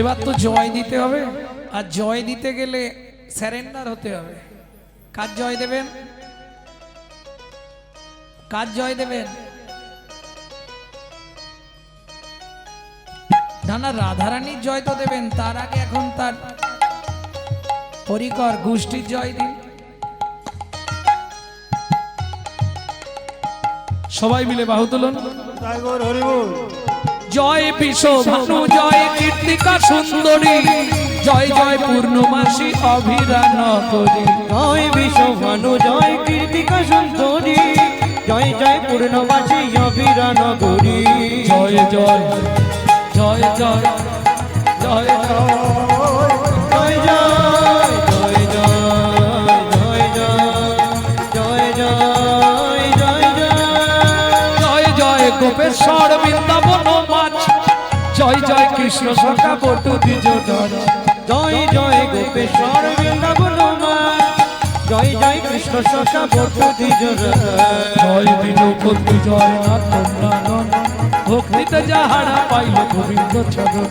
এবার তো জয় দিতে হবে, আর জয় দিতে গেলে স্যারেন্ডার হতে হবে। কার জয় দেবেন? কার জয় দেবেন? না না, রাধারানীর জয় তো দেবেন, তার আগে এখন তার হরিকর গোষ্ঠীর জয় দিন। সবাই মিলে বাহু তুলুন। তাই গৌর হরি বল। জয় বিশ্বভানু, জয় কীর্তিকা সুন্দরী, জয় জয় পূর্ণমাসী অভিরান করি। জয় বিশ্বভানু, জয় কীর্তিকা সুন্দরী, জয় জয় পূর্ণবাসী অভিরান করি। জয় জয় জয় জয় জয় জয় জয় জয় জয় জয় জয় জয় জয় জয় জয় জয় গোপেশ্বর বৃন্দাবন মাছ, জয় জয় কৃষ্ণ সখা বটু দ্বিজ জয়। জয় জয় গোপেশ্বর বৃন্দাবন মা, জয় জয় কৃষ্ণ সখা বটু দ্বিজ। জয় দীনবন্ধু জয় নাথ নারায়ণ, ভক্তিতে যাহারা পাইল গোবিন্দ চরণ।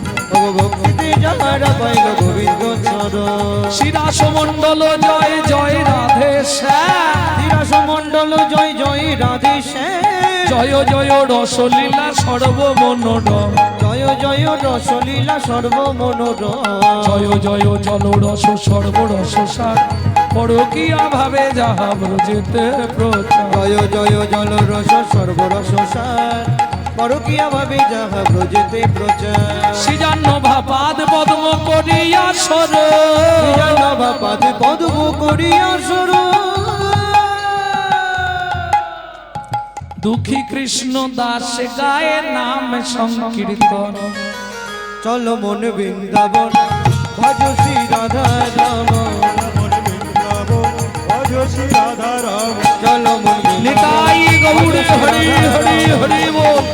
ভক্তিতে যাহারা পাইল গোবিন্দ চরণ। শিরাস মণ্ডল জয় জয় রাধে শ্যাম, তিরাস মণ্ডল জয় জয় রাধে শ্যাম। জয় জয় রসলীলা সর্বমনোরম, জয় জয় রসলীলা সর্বমনোরম। জয় জয় জল রস সর্বরস সার, পরকীয়া ভাবে যাহা ব্রজেতে প্রচার। জয় জয় জল রস সর্বরস সার, পরকীয়া ভাবে যাহা ব্রজেতে প্রচার। সিজান্ন ভাপাদ পদ্ম করিয়া সর, পাদ পদ্ম করিয়া সর। দুঃখী কৃষ্ণ দাস গায়ে নাম সংকীর্তন। চলো মন বৃন্দাবন, ভজ শ্রী রাধা রাম। মন বৃন্দাবন, ভজ শ্রী রাধা রাম। চলো মন নিতাই গৌর হরি হরি হরি বল।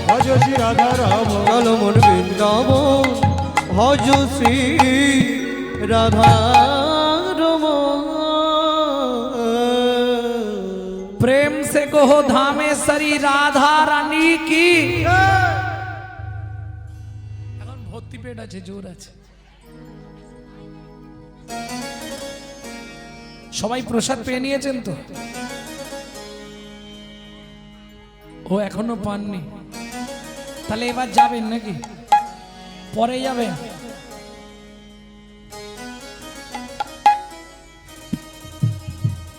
ভজ শ্রী রাধা রাম। চলো মন বৃন্দাবন, ভজ শ্রী রাধা রাম। प्रेम से कहो धामेश्वरी राधा रानी की। এখন ভর্তি পেট আছে, জোর আছে। সবাই প্রসাদ পেয়ে নিয়েছেন তো? ও এখনো পাননি, তাহলে এবার যাবেন নাকি পরে যাবেন?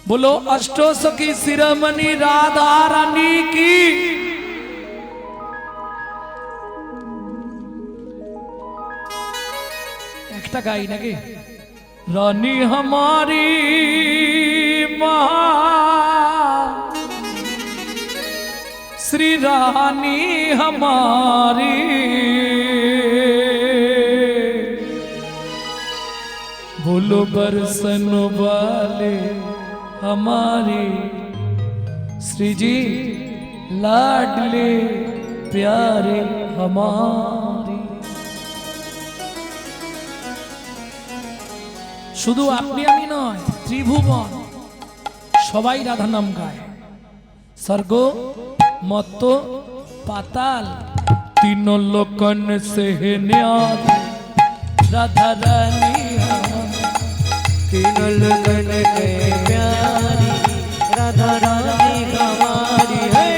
बोलो अष्टो सखी शिरोमणि राधा रानी की। একটা গাই নাকি? रानी हमारी महा श्री रानी हमारी, बोलो बरसन वाले हमारे श्री जी लाडले प्यारे हमारे। শুধু আপনি আমি নয়, ত্রিভুবন সবাই রাধা নাম গায়। স্বর্গ মত্ত পাতাল तीन लोकन से न्यारी राधा रानी हमारी। तीन लगन के प्यारी राधा रानी हमारी है।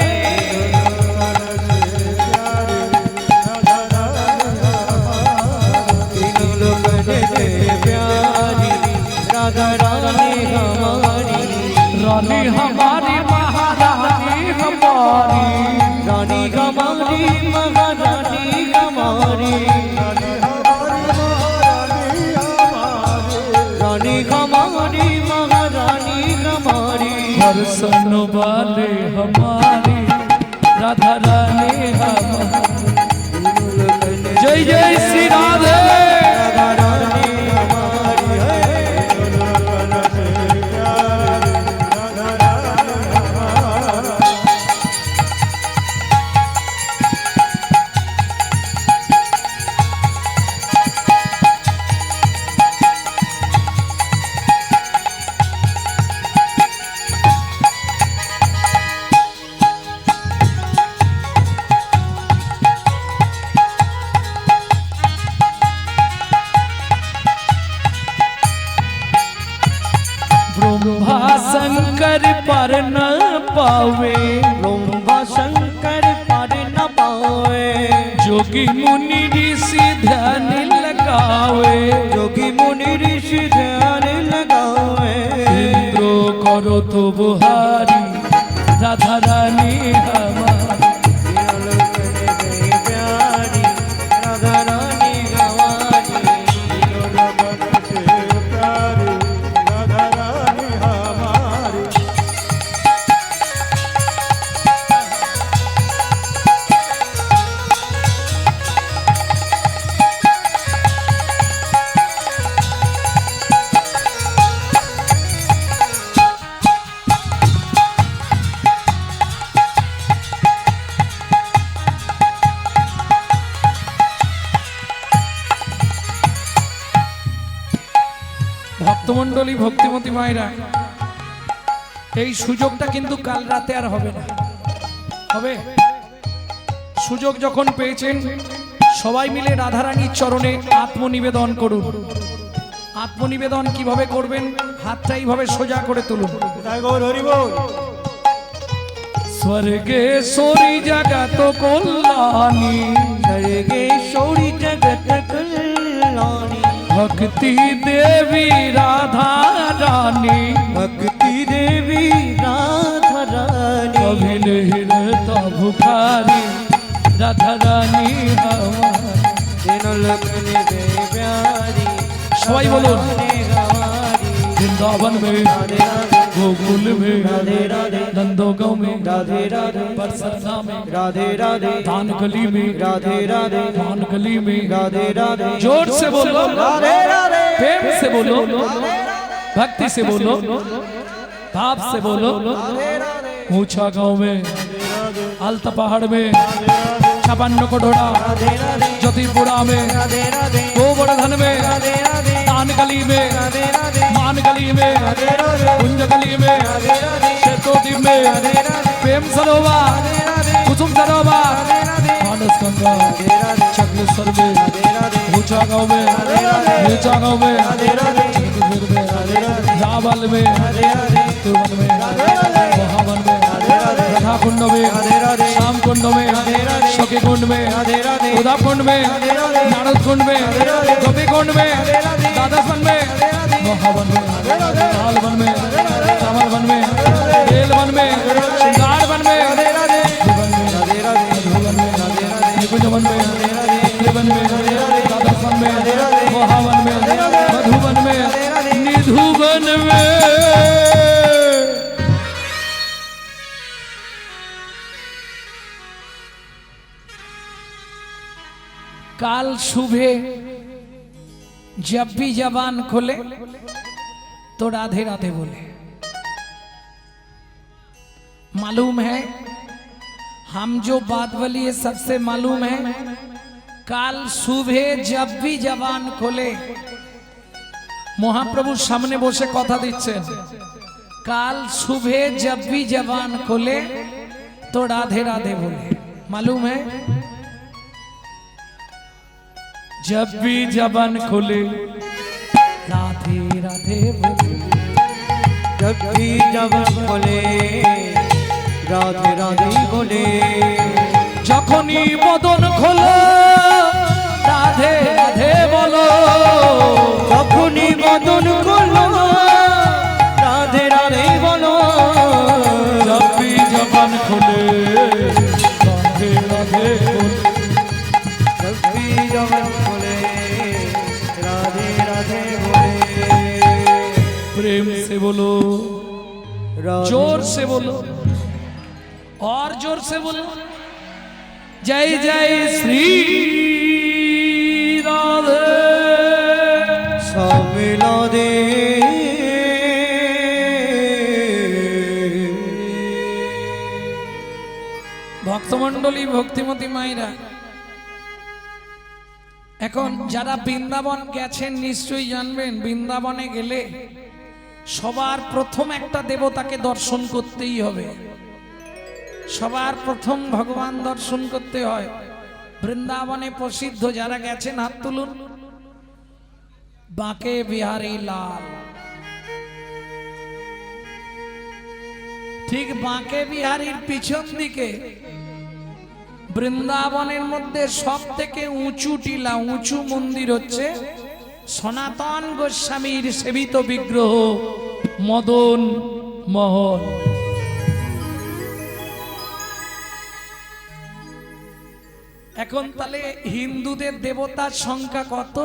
तीन लगन के प्यारी राधा रानी हमारी। रानी हमारी महारानी हमारी, रानी हमारी महारानी हमारी। रानी हमारी महारानी हमारी। दर्शन वाले हमारी राधा रानी हमारी। जय जय श्री राधे। राधा रानी हमारी है। ब्रह्मा शंकर पर न पावे, ब्रह्मा शंकर पर न पावे, जोगी मुनि ऋषि ध्यान लगावे, जोगी मुनि ऋषि ध्यान लगावे। इंद्रो करो तो बुहारी राधा रानी हमारी, प्यारी राधा रानी हमारी, प्यारी राधा रानी हमारी। ভক্তমণ্ডলী ভক্তিমতী মায়েরা, এই সুযোগটা কিন্তু কাল রাতে আর হবে না, হবে সুযোগ যখন পেয়েছেন সবাই মিলে রাধারানীর চরণে আত্মনিবেদন করুন। আত্মনিবেদন কিভাবে করবেন? হাতটা এইভাবে সোজা করে তুলুন। তাই গৌর হরি বল। স্বর্গেশ্বরী জগত কল্যাণী, सर्गेश्वरी जगत कल्याणी, भक्ति देवी राधा रानी, भक्ति देवी राधा रानी, कभी नहीं रहता भुखारी राधा रानी हमारी। दिन लगने दे प्यारी সবাই বলুন, राधे हमारी, वृंदावन में, राधे राधे गोकुल में, राधे राधे नंदोगांव में, राधे राधे बरसना में, राधे राधे दान गली में, राधे राधे दान गली में, राधे राधे जोर से बोलो, राधे राधे प्रेम से बोलो, भक्ति से बोलो, भाव से बोलो। ऊंचा गांव में, आलता पहाड़ में, छापान्न कोठोड़ा, राधे राधे ज्योतिपुरा में, राधे राधे गोवर्धन में, राधे राधे दान गली में, राधे राधे मान गली में, राधे राधे कुंज गली में, राधे राधे शेतोद्वीप में, राधे राधे प्रेम सरोवर, राधे राधे कुसुम सरोवर, राधे राधे मानस गंगा, राधे राधे चक्रेश्वर में, राधे राधे ऊंचा गांव में, राधे नीचा गांव में, राधे राधे जगतपुर में, रावल में, राधे राधे तिरुवन में, महावन में, राधा कुंड में, श्याम कुंड में, सखी कुंड में, उदा कुंड में, नारद कुंड में, गोपी कुंड में, दादा वन में, महावन में, लाल वन में, चावल वन में, बेल वन में, श्रृंगार वन में, वन में, मधुवन में, निकुंज वन में, त्रिवन में, दादा वन में, महावन में, मधुवन में, निधुवन में। काल सुबह जब भी जबान खोले तो राधे राधे बोले। मालूम है हम जो बात बोली है सबसे मालूम है, काल सुबह जब भी जबान खोले, महाप्रभु सामने बसे कथा दिच्छेन, काल सुबह जब भी जबान खोले तो राधे राधे बोले। मालूम है जब भी जबान खोले राधे राधे बोले, जब भी जब बोले राधे राधे बोले, যখনই বদন খোলো রাধে রাধে বলো, যখনই বদন খোলো রাধে রাধে বলো, जब भी जबान खोले राधे राधे बोले। जब भी जब बोले राधे राधे बोले, प्रेम से बोलो, राधे जोर से बोलो, और जोर से बोलो, जय जय श्री राधे। सब मिला दे ভক্তমণ্ডলী ভক্তিমতী মায়েরা, এখন যারা বৃন্দাবন গেছেন নিশ্চয়ই জানবেন, বৃন্দাবনে গেলে সবার প্রথম একটা দেবতাকে দর্শন করতেই হবে, সবার প্রথম ভগবান দর্শন করতে হয়। বৃন্দাবনে প্রসিদ্ধ যারা গেছেন হাত তুলুন, বাঁকে বিহারী লাল। ঠিক বাঁকে বিহারীর পিছন দিকে বৃন্দাবনের মধ্যে সব থেকে উঁচু টিলা, উঁচু মন্দির হচ্ছে সনাতন গোস্বামীর সেবিত বিগ্রহ মদন মোহন। এখন তাহলে হিন্দুদের দেবতার সংখ্যা কত?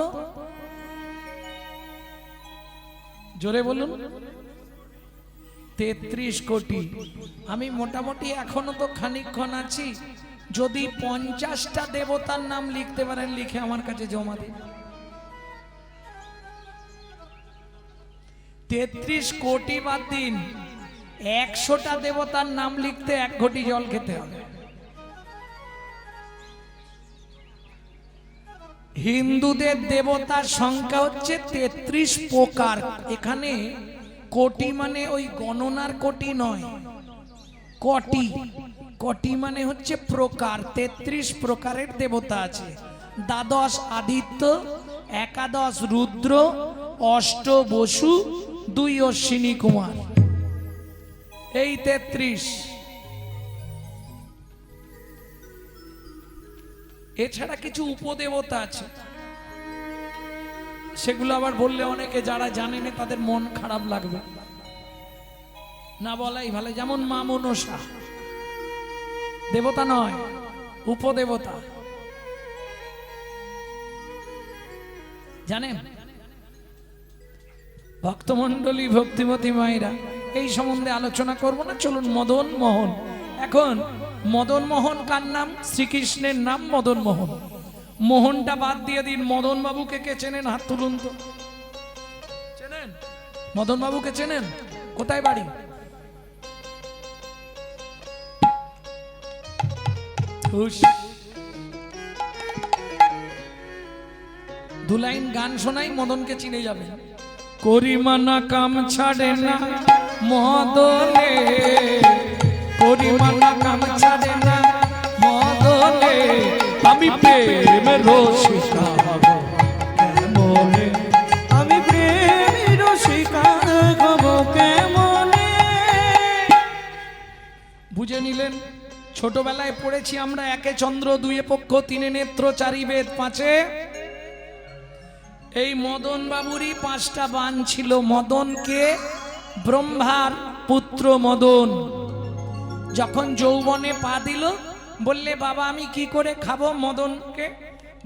জোরে বলুন। 33 কোটি। আমি মোটামুটি এখনো তো খানিকক্ষণ আছি, যদি 50টা দেবতার নাম লিখতে পারেন লিখে আমার কাছে জমা দিন। 33 কোটি বাদ দিন, 100টা দেবতার নাম লিখতে 1 ঘটি জল খেতে হবে। হিন্দুদের দেবতার সংখ্যা হচ্ছে 33 প্রকার। এখানে কোটি মানে ওই গণনার কোটি নয়, কোটি। কোটি মানে হচ্ছে প্রকার। 33 প্রকারের দেবতা আছে। দ্বাদশ আদিত্য, একাদশ রুদ্র, অষ্ট বসু, 2 অশ্বিনী কুমার, এই 33। এছাড়া কিছু উপদেবতা আছে, সেগুলো আবার বললে অনেকে যারা জানেন তাদের মন খারাপ লাগবে, না বলাই ভালো। যেমন মা মনসা দেবতা নয়, উপদেবতা। জানেন ভক্তমন্ডলী, ভক্তিমতী মায়েরা, এই সম্বন্ধে আলোচনা করব না, চলুন। মদন মোহন। এখন মদন মোহন কার নাম? শ্রীকৃষ্ণের নাম মদন মোহন। মোহনটা বাদ দিয়ে দিন। মদন বাবুকে কে চেনেন? হাত তুলুন তো। চেনেন মদন বাবুকে? চেনেন? কোথায় বাড়ি? দু লাইন গান শোনাই, মদনকে চিনে যাবে। করিমানা কাম ছাড়ে না মদনে, করিমানা কাম ছাড়ে না মদনে, আমি প্রেমের রসিকা হব কেমনে, আমি প্রেমের রসিকা হব কেমনে। বুঝে নিলেন? ছোটবেলায় পড়েছি আমরা, একে চন্দ্র, দুয়ে পক্ষ, তিনে নেত্র, চারি বেদ, পাঁচে। এই মদন বাবুরই 5টা বাণ ছিল। মদনকে ব্রহ্মার পুত্র মদন যখন যৌবনে পা দিল, বললে বাবা আমি কি করে খাবো মদনকে?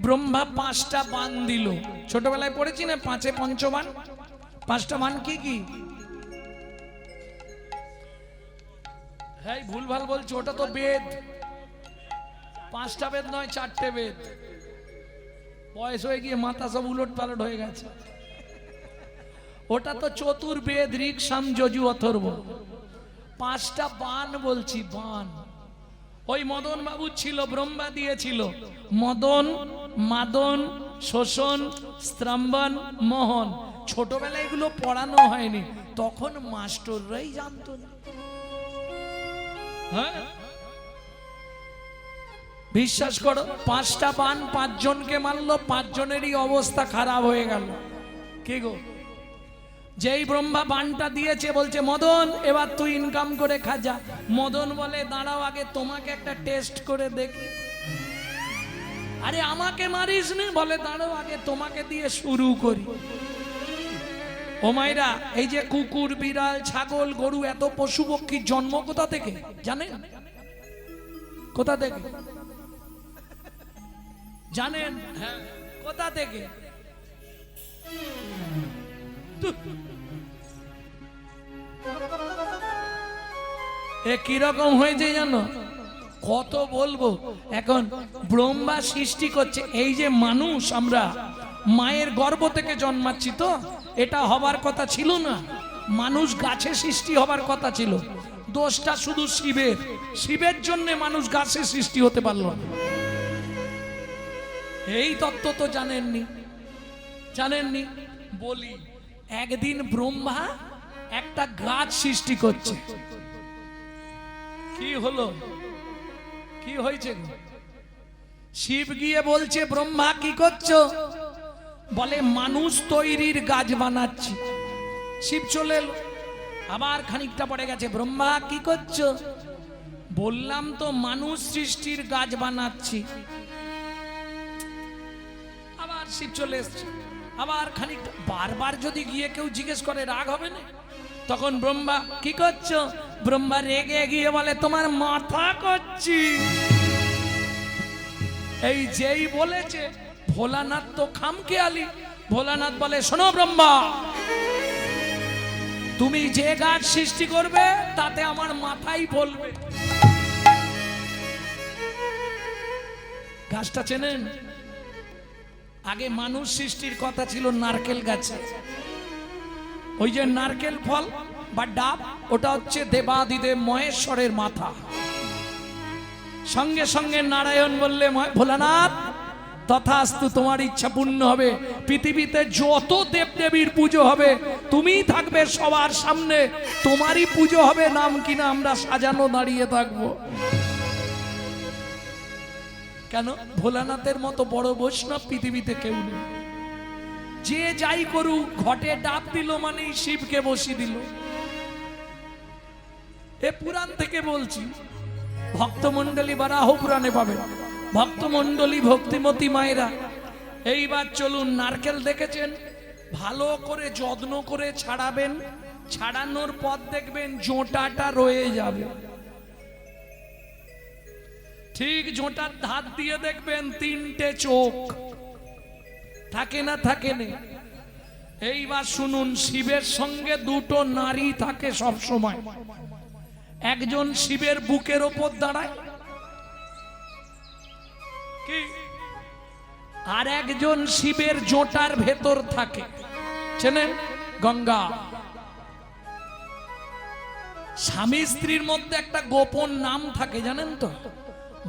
ব্রহ্মা 5টা বাণ দিল। ছোটবেলায় পড়েছি না, 5 পঞ্চবাণ। 5টা বাণ কি কি? হ্যাঁ, ভুলভাল বলছি, ওটা তো বেদ। 5টা বেদ নয়, 4টে বেদ। বয়স হয়ে গিয়ে মাথা সব উলট পালট হয়ে গেছে। ওটা তো চতুর্বেদ, ঋক, সাম, যজু, অথর্ব। 5টা বাণ বলছি, বাণ। ওই মদন বাবু ছিল, ব্রহ্মা দিয়েছিল। মদন, মাদন, শোষণ, স্ত্রম্বন, মোহন। ছোটবেলায় এগুলো পড়ানো হয়নি, তখন মাস্টাররাই জানতো না। হ্যাঁ, বিশ্বাস করো, 5টা বাণ 5 জনকে মারলো, 5 জনেরই অবস্থা খারাপ হয়ে গেল। কি গো? যেই ব্রহ্মা বাণটা দিয়েছে, বলছে মদন এবার তুই ইনকাম করে খাজা। মদন বলে দাঁড়াও, আগে তোমাকে একটা টেস্ট করে দেখি। আরে আমাকে মারিস নি? বলে দাঁড়াও, আগে তোমাকে দিয়ে শুরু করি। ও মাইরা, এই যে কুকুর, বিড়াল, ছাগল, গরু, এত পশু পক্ষীর জন্ম কোথা থেকে জানেন? কোথা থেকে জানেন? হ্যাঁ, কোথা থেকে? এ কিরকম হয়েছে জানো? কত বলবো। এখন ব্রহ্মা সৃষ্টি করছে। এই যে মানুষ, আমরা মায়ের গর্ভ থেকে জন্মাচ্ছি, তো এটা হবার কথা ছিল না। মানুষ গাছে সৃষ্টি হবার কথা ছিল। দোষটা শুধু শিবের। শিবের জন্য মানুষ গাছে সৃষ্টি হতে পারলো না। এই তত্ত্ব তো জানেননি। জানেননি? বলি, একদিন ব্রহ্মা একটা গাছ সৃষ্টি করছে। কি হলো? কি হয়েছে? শিব গিয়ে বলছে, ব্রহ্মা কি করছো? বলে মানুষ তৈরির গাছ বানাচ্ছি। শিব চলে এলো। আবার খানিকটা পড়ে গেছে, ব্রহ্মা কি করছো? বললাম তো মানুষ সৃষ্টির গাছ বানাচ্ছি। আবার শিব চলে এসছে। আবার খানিকটা, বারবার যদি গিয়ে কেউ জিজ্ঞেস করে রাগ হবে না? তখন ব্রহ্মা কি করছো? ব্রহ্মা রেগে গিয়ে বলে তোমার মাথা করছি। এই যেই বলেছে, ভোলানাথ তো খামখেয়ালি। ভোলানাথ বলে শোনো ব্রহ্মা, তুমি যে গাছ সৃষ্টি করবে তাতে আমার মাথাই বলবে। গাছটা চেনেন? আগে মানুষ সৃষ্টির কথা ছিল নারকেল গাছে। ওই যে নারকেল ফল বা ডাব, ওটা হচ্ছে দেবাদিদেব মহেশ্বরের মাথা। সঙ্গে সঙ্গে নারায়ণ বললে ভোলানাথ তথাস্তু, তোমার ইচ্ছা পূর্ণ হবে। পৃথিবীতে যত দেবদেবীর পুজো হবে তুমিই থাকবে সবার সামনে, তোমারই পুজো হবে, নাম কিনা আমরা সাজানো দাঁড়িয়ে থাকবো। কেন? ভোলানাথের মতো বড় বৈষ্ণব পৃথিবীতে কেউ নেই। যে যাই করুক, ঘটে ডাব দিল মানেই শিবকে বসিয়ে দিল। এ পুরাণ থেকে বলছি, ভক্তমণ্ডলী বারাহ পুরাণে পাবেন। ভক্তমণ্ডলী ভক্তিমতী মায়েরা, এইবার চলুন, নারকেল দেখেছেন, ভালো করে যত্ন করে ছাড়াবেন। ছাড়ানোর পর দেখবেন জোঁটাটা রয়ে যাবে। ঠিক জোঁটার ধার দিয়ে দেখবেন তিনটে চোখ থাকে না, থাকে না। এইবার শুনুন, শিবের সঙ্গে দুটো নারী থাকে সব সময়। একজন শিবের বুকের ওপর দাঁড়ায়, কি, আর একজন শিবের জোঁটার ভেতর থাকে। চেনেন? গঙ্গা। স্বামী স্ত্রীর মধ্যে একটা গোপন নাম থাকে, জানেন তো?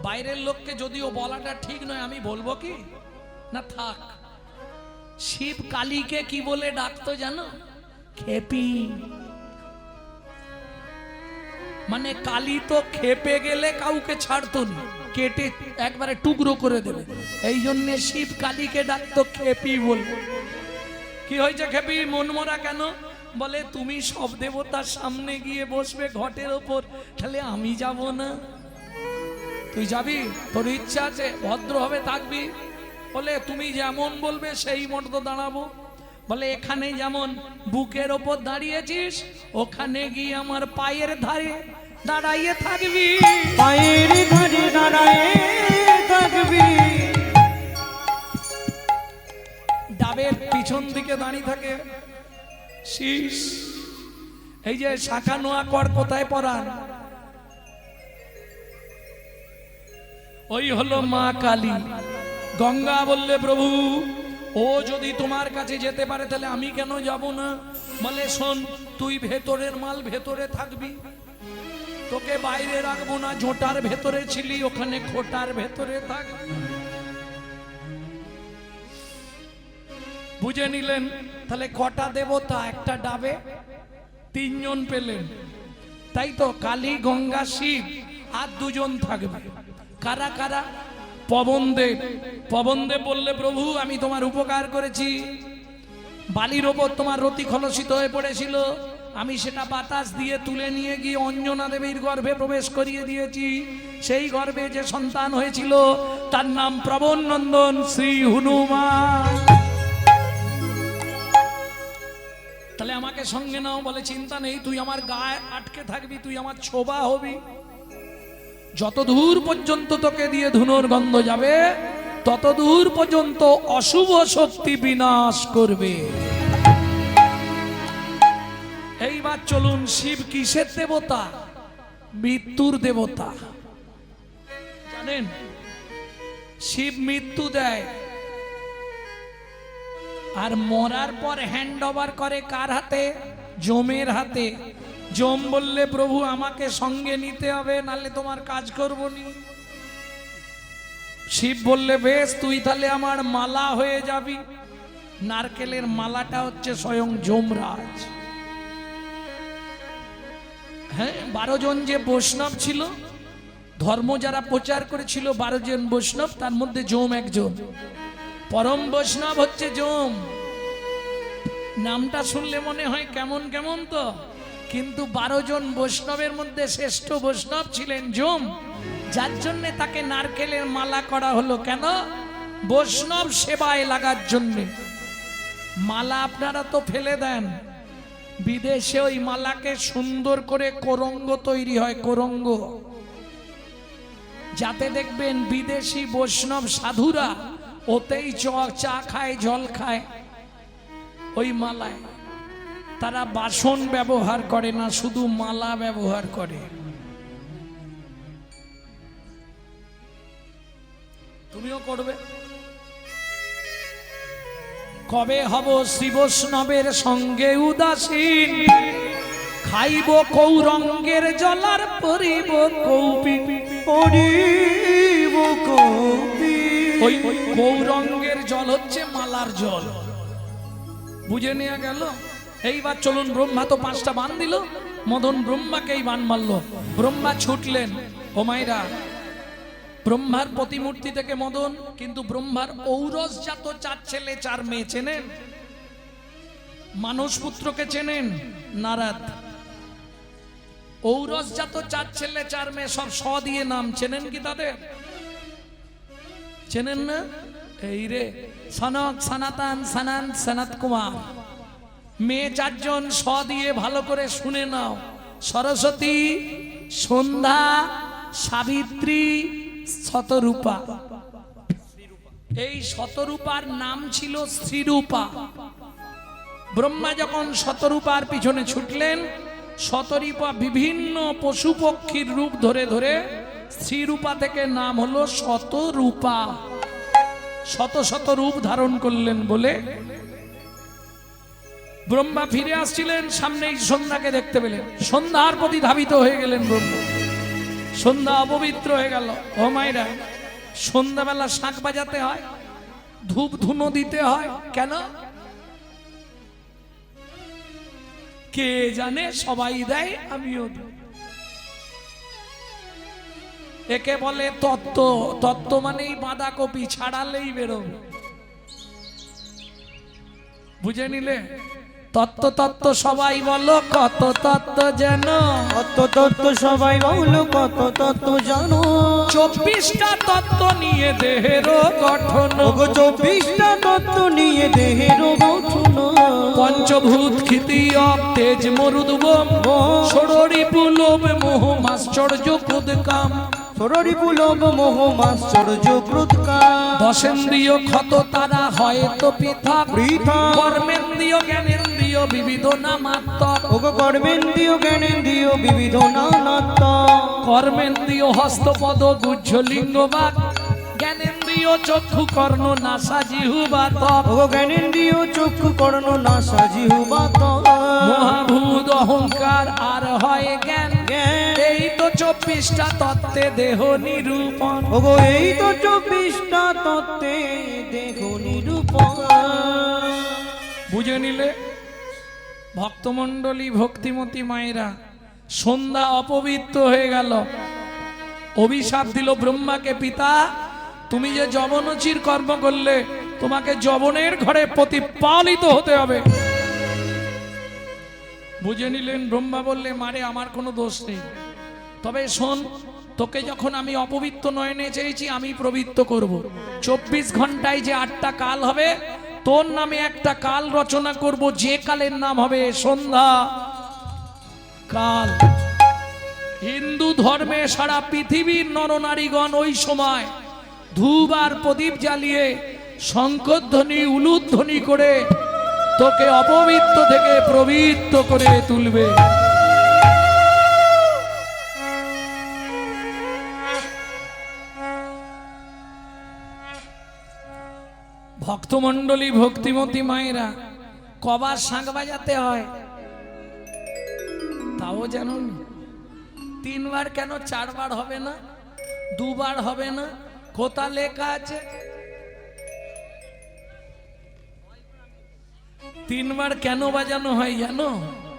বাইরের লোককে যদিও বলাটা ঠিক নয়, আমি বলবো কি না, থাক। শিব কালীকে কি বলে ডাকতো জানো? খেপি। মানে কালী তো খেপে গেলে কাউকে ছাড়তো না, কেটে একবারে টুকরো করে দেবে। এই জন্য শিব কালীকে ডাকতো খেপি বলবো। কি হয়েছে খেপি, মনমরা কেন? বলে তুমি সব দেবতার সামনে গিয়ে বসবে ঘটের ওপর, তাহলে আমি যাব না? তুই যাবি? তোর ইচ্ছা আছে, ভদ্রভাবে থাকবি। বলে তুমি যেমন বলবে সেই মতো দাঁড়াবো। বলে এখানে যেমন বুকের ওপর দাঁড়িয়েছিস, ওখানে গিয়ে আমার পায়ের ধারে দাঁড়াইয়ে থাকবি। পায়ের ধারে দাঁড়ায়ে থাকবি। ডাবের পিছন দিকে দাঁড়িয়ে থাকে শীষ। এই যে শাখা নোয়া কর কোথায় পরান? ওই হলো মা কালী। গঙ্গা বললে প্রভু, ও যদি তোমার কাছে যেতে পারে তাহলে আমি কেন যাব না? বলে শোন, তুই ভেতরের মাল ভেতরে থাকবি, তোকে বাইরে রাখবো না। জোটার ভেতরে ছিলি, ওখানে খোটার ভেতরে থাকবি। বুঝে নিলেন? তাহলে কটা দেবতা একটা ডাবে? তিনজন পেলেন, তাই তো? কালী, গঙ্গা, শিব, আর দুজন থাকবে। কারা কারা? পবনদেব। পবনদেব বললে প্রভু, আমি তোমার উপকার করেছি। বালির ওপর তোমার রতি খলসিত হয়ে পড়েছিল, আমি সেটা বাতাস দিয়ে তুলে নিয়ে গিয়ে অঞ্জনা দেবীর গর্ভে প্রবেশ করিয়ে দিয়েছি। সেই গর্ভে যে সন্তান হয়েছিল তার নাম প্রবণ নন্দন শ্রী হনুমান। তাহলে আমাকে সঙ্গে নাও। বলে চিন্তা নেই, তুই আমার গায়ে আটকে থাকবি, তুই আমার ছোবা হবি। যত দূর পর্যন্ত তোকে দিয়ে ধুনোর গন্ধ যাবে, তত দূর পর্যন্ত অশুভ শক্তি বিনাশ করবে। এইবার চলুন, শিব কিসের দেবতা? মৃত্যুর দেবতা। জানেন, শিব মৃত্যু দেয়, আর মরার পর হ্যান্ড ওভার করে কার হাতে? যমের হাতে। যম বললে প্রভু আমাকে সঙ্গে নিতে হবে, নালে তোমার কাজ করবো নি। শিব বললে বেশ, তুই তাহলে আমার মালা হয়ে যাবি। নারকেলের মালাটা হচ্ছে স্বয়ং যমরাজ। হ্যাঁ, 12 জন যে বৈষ্ণব ছিল, ধর্ম যারা প্রচার করেছিল 12 জন বৈষ্ণব, তার মধ্যে যম একজন। পরম বৈষ্ণব হচ্ছে যম। নামটা শুনলে মনে হয় কেমন কেমন, তো কিন্তু 12 জন বৈষ্ণবের মধ্যে শ্রেষ্ঠ বৈষ্ণব ছিলেন যম, যার জন্য তাকে নারকেলের মালা করা হলো। কেন? বৈষ্ণব সেবায় লাগার জন্য। মালা আপনারা তো ফেলে দেন, বিদেশে ওই মালাকে সুন্দর করে কোরঙ্গ তৈরি হয়, কোরঙ্গ, যাতে দেখবেন বিদেশি বৈষ্ণব সাধুরা ওতেই চা খায়, জল খায় ওই মালায়। তারা বাসন ব্যবহার করে না, শুধু মালা ব্যবহার করে। তুমিও করবে। কবে হব শ্রী বৈষ্ণবের সঙ্গে উদাসীন, খাইব কৌরঙ্গের জলার পরিব কৌপি, পরিব কৌপি। ওই কৌরঙ্গের জল হচ্ছে মালার জল, বুঝে নেওয়া গেল। এইবার চলুন, ব্রহ্মা তো 5টা বান দিল, মদন ব্রহ্মাকেই বান মারলো। ব্রহ্মা ছুটলেন। ও মাইরা, ব্রহ্মার প্রতিমূর্তি থেকে মদন, কিন্তু ব্রহ্মার ঔরস জাত 4 ছেলে 4 মেয়ে চেনেন? মানস পুত্রকে চেনেন? নারদ। ঔরস জাত 4 ছেলে 4 মেয়ে, সব স দিয়ে নাম, চেনেন কি তাদের? চেনেন না? এই রে, সনক, সনাতন, সনন, সনত কুমার। মেয়ে 4 জন, স দিয়ে ভালো করে শুনে নাও। সরস্বতী, সন্ধ্যা, সাবিত্রী, শতরূপা। এই শতরূপার নাম ছিল শ্রীরূপা। ব্রহ্মা যখন শতরূপার পিছনে ছুটলেন, শতরূপা বিভিন্ন পশু পক্ষীর রূপ ধরে ধরে শ্রীরূপা থেকে নাম হলো শতরূপা। শত শত রূপ ধারণ করলেন বলে ব্রহ্মা ফিরে আসছিলেন, সামনেই সন্ধ্যাকে দেখতে পেলেন। সন্ধ্যার প্রতি ধাবিত হয়ে গেলেন ব্রহ্মা। সন্ধ্যা অপবিত্র হয়ে গেল। ও মাইরা, সন্ধ্যাবেলা শাঁখ বাজাতে হয়, ধূপ ধুনো দিতে হয়। কেন? কে জানে, সবাই দেয়, আমিও দিই। একে বলে তত্ত্ব। তত্ত্ব মানেই বাঁধাকপি, ছাড়ালেই বেরোবে। বুঝে নিলে? তত্ত্ব তত্ত্ব সবাই বলো, কত তত্ত্ব যেন, কত তত্ত্ব সবাই বলো, কত তত্ত্ব জানো। 24টা তত্ত্ব নিয়ে দেহের গঠন, 24টা তত্ত্ব নিয়ে দেহের গঠন। পঞ্চভূত ক্ষিতি অব তেজ মরুদ্গম, ষড়রি পুলব মোহ মাশ্চর্য কুদকাম, ষড়রি পুলব মোহ মাশ্চর্য ক্রোধকাম। দশেন্দ্রিয় ক্ষত তারা হয় তো পৃথক, পৃথক। কর্মেন্দ্রিয় জ্ঞানেন্দ্রিয় বিবিধ নামাত্মক, ওগো কর্মেন্দ্রিয় জ্ঞানেন্দ্রিয় বিবিধ নানাত্ম। কর্মেন্দ্রিয় হস্তপদ গুহ্য লিঙ্গ বাক, জ্ঞানেন্দ্রিয় চক্ষু কর্ণ নাসা জিহ্বা ত্বক, ওগো জ্ঞানেন্দ্রিয় চক্ষু কর্ণ নাসা জিহ্বা ত্বক। মহাভূত অহংকার আর হয় জ্ঞান, জ্ঞান। এই তো 24টা তত্ত্বে দেহ নিরূপণ। ওগো এই তো 24টা তত্ত্বে দেহ নিরূপণ। বুঝে নিলে? ভক্তমণ্ডলী, ভক্তিমতী মায়েরা, সন্ধ্যা অপবিত্র হয়ে গেল। অভিশাপ দিল ব্রহ্মাকে, পিতা তুমি যে যবনোচির কর্ম করলে, তোমাকে যবনের ঘরে প্রতিপালিত হতে হবে। বুঝে নিলেন? ব্রহ্মা বললে, মারে আমার কোনো দোষ নেই, তবে শোন, তোকে যখন আমি অপবিত্র নয়নে চেয়েছি, আমি পবিত্র করব। 24 ঘন্টায় যে 8টা কাল হবে, তোর নামে একটা কাল রচনা করব, যে কালের নাম হবে সন্ধ্যা কাল। হিন্দু ধর্মে সারা পৃথিবীর নরনারীগণ ওই সময় ধূপ আর প্রদীপ জ্বালিয়ে শঙ্খধ্বনি উলুধ্বনি করে তোকে অপবিত্র থেকে পবিত্র করে তুলবে। ভক্তমণ্ডলী, ভক্তিমতী মায়েরা, কবার শাঁখ বাজাতে হয় তাও জানুন? 3 বার কেন? 4 বার হবে না? 2 বার হবে না? কোথা লেখা আছে? 3 বার কেন বাজানো হয় জানো?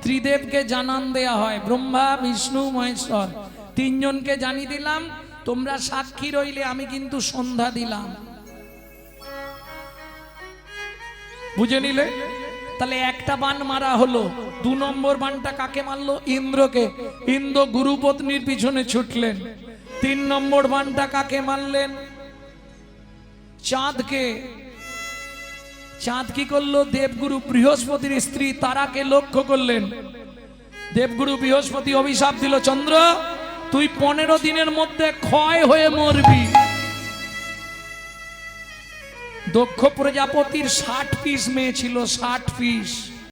ত্রিদেবকে জানান দেয়া হয়, ব্রহ্মা, বিষ্ণু, মহেশ্বর, 3 জনকে জানিয়ে দিলাম, তোমরা সাক্ষী রইলে আমি কিন্তু সন্ধ্যা দিলাম। বুঝে নিলে? তাহলে একটা বান মারা হলো, 2 নম্বর বানটা কাকে মারলো? ইন্দ্রকে। ইন্দ্র গুরুপত্নীর পিছনে ছুটলেন। 3 নম্বর বানটা কাকে মারলেন? চাঁদকে। চাঁদ কি করলো? দেবগুরু বৃহস্পতির স্ত্রী তারাকে লক্ষ্য করলেন। দেবগুরু বৃহস্পতি অভিশাপ দিল, চন্দ্র তুই 15 দিনের মধ্যে ক্ষয় হয়ে মরবি। দক্ষ প্রজাপতির 60 পিস মেয়ে ছিল, 60 পিস।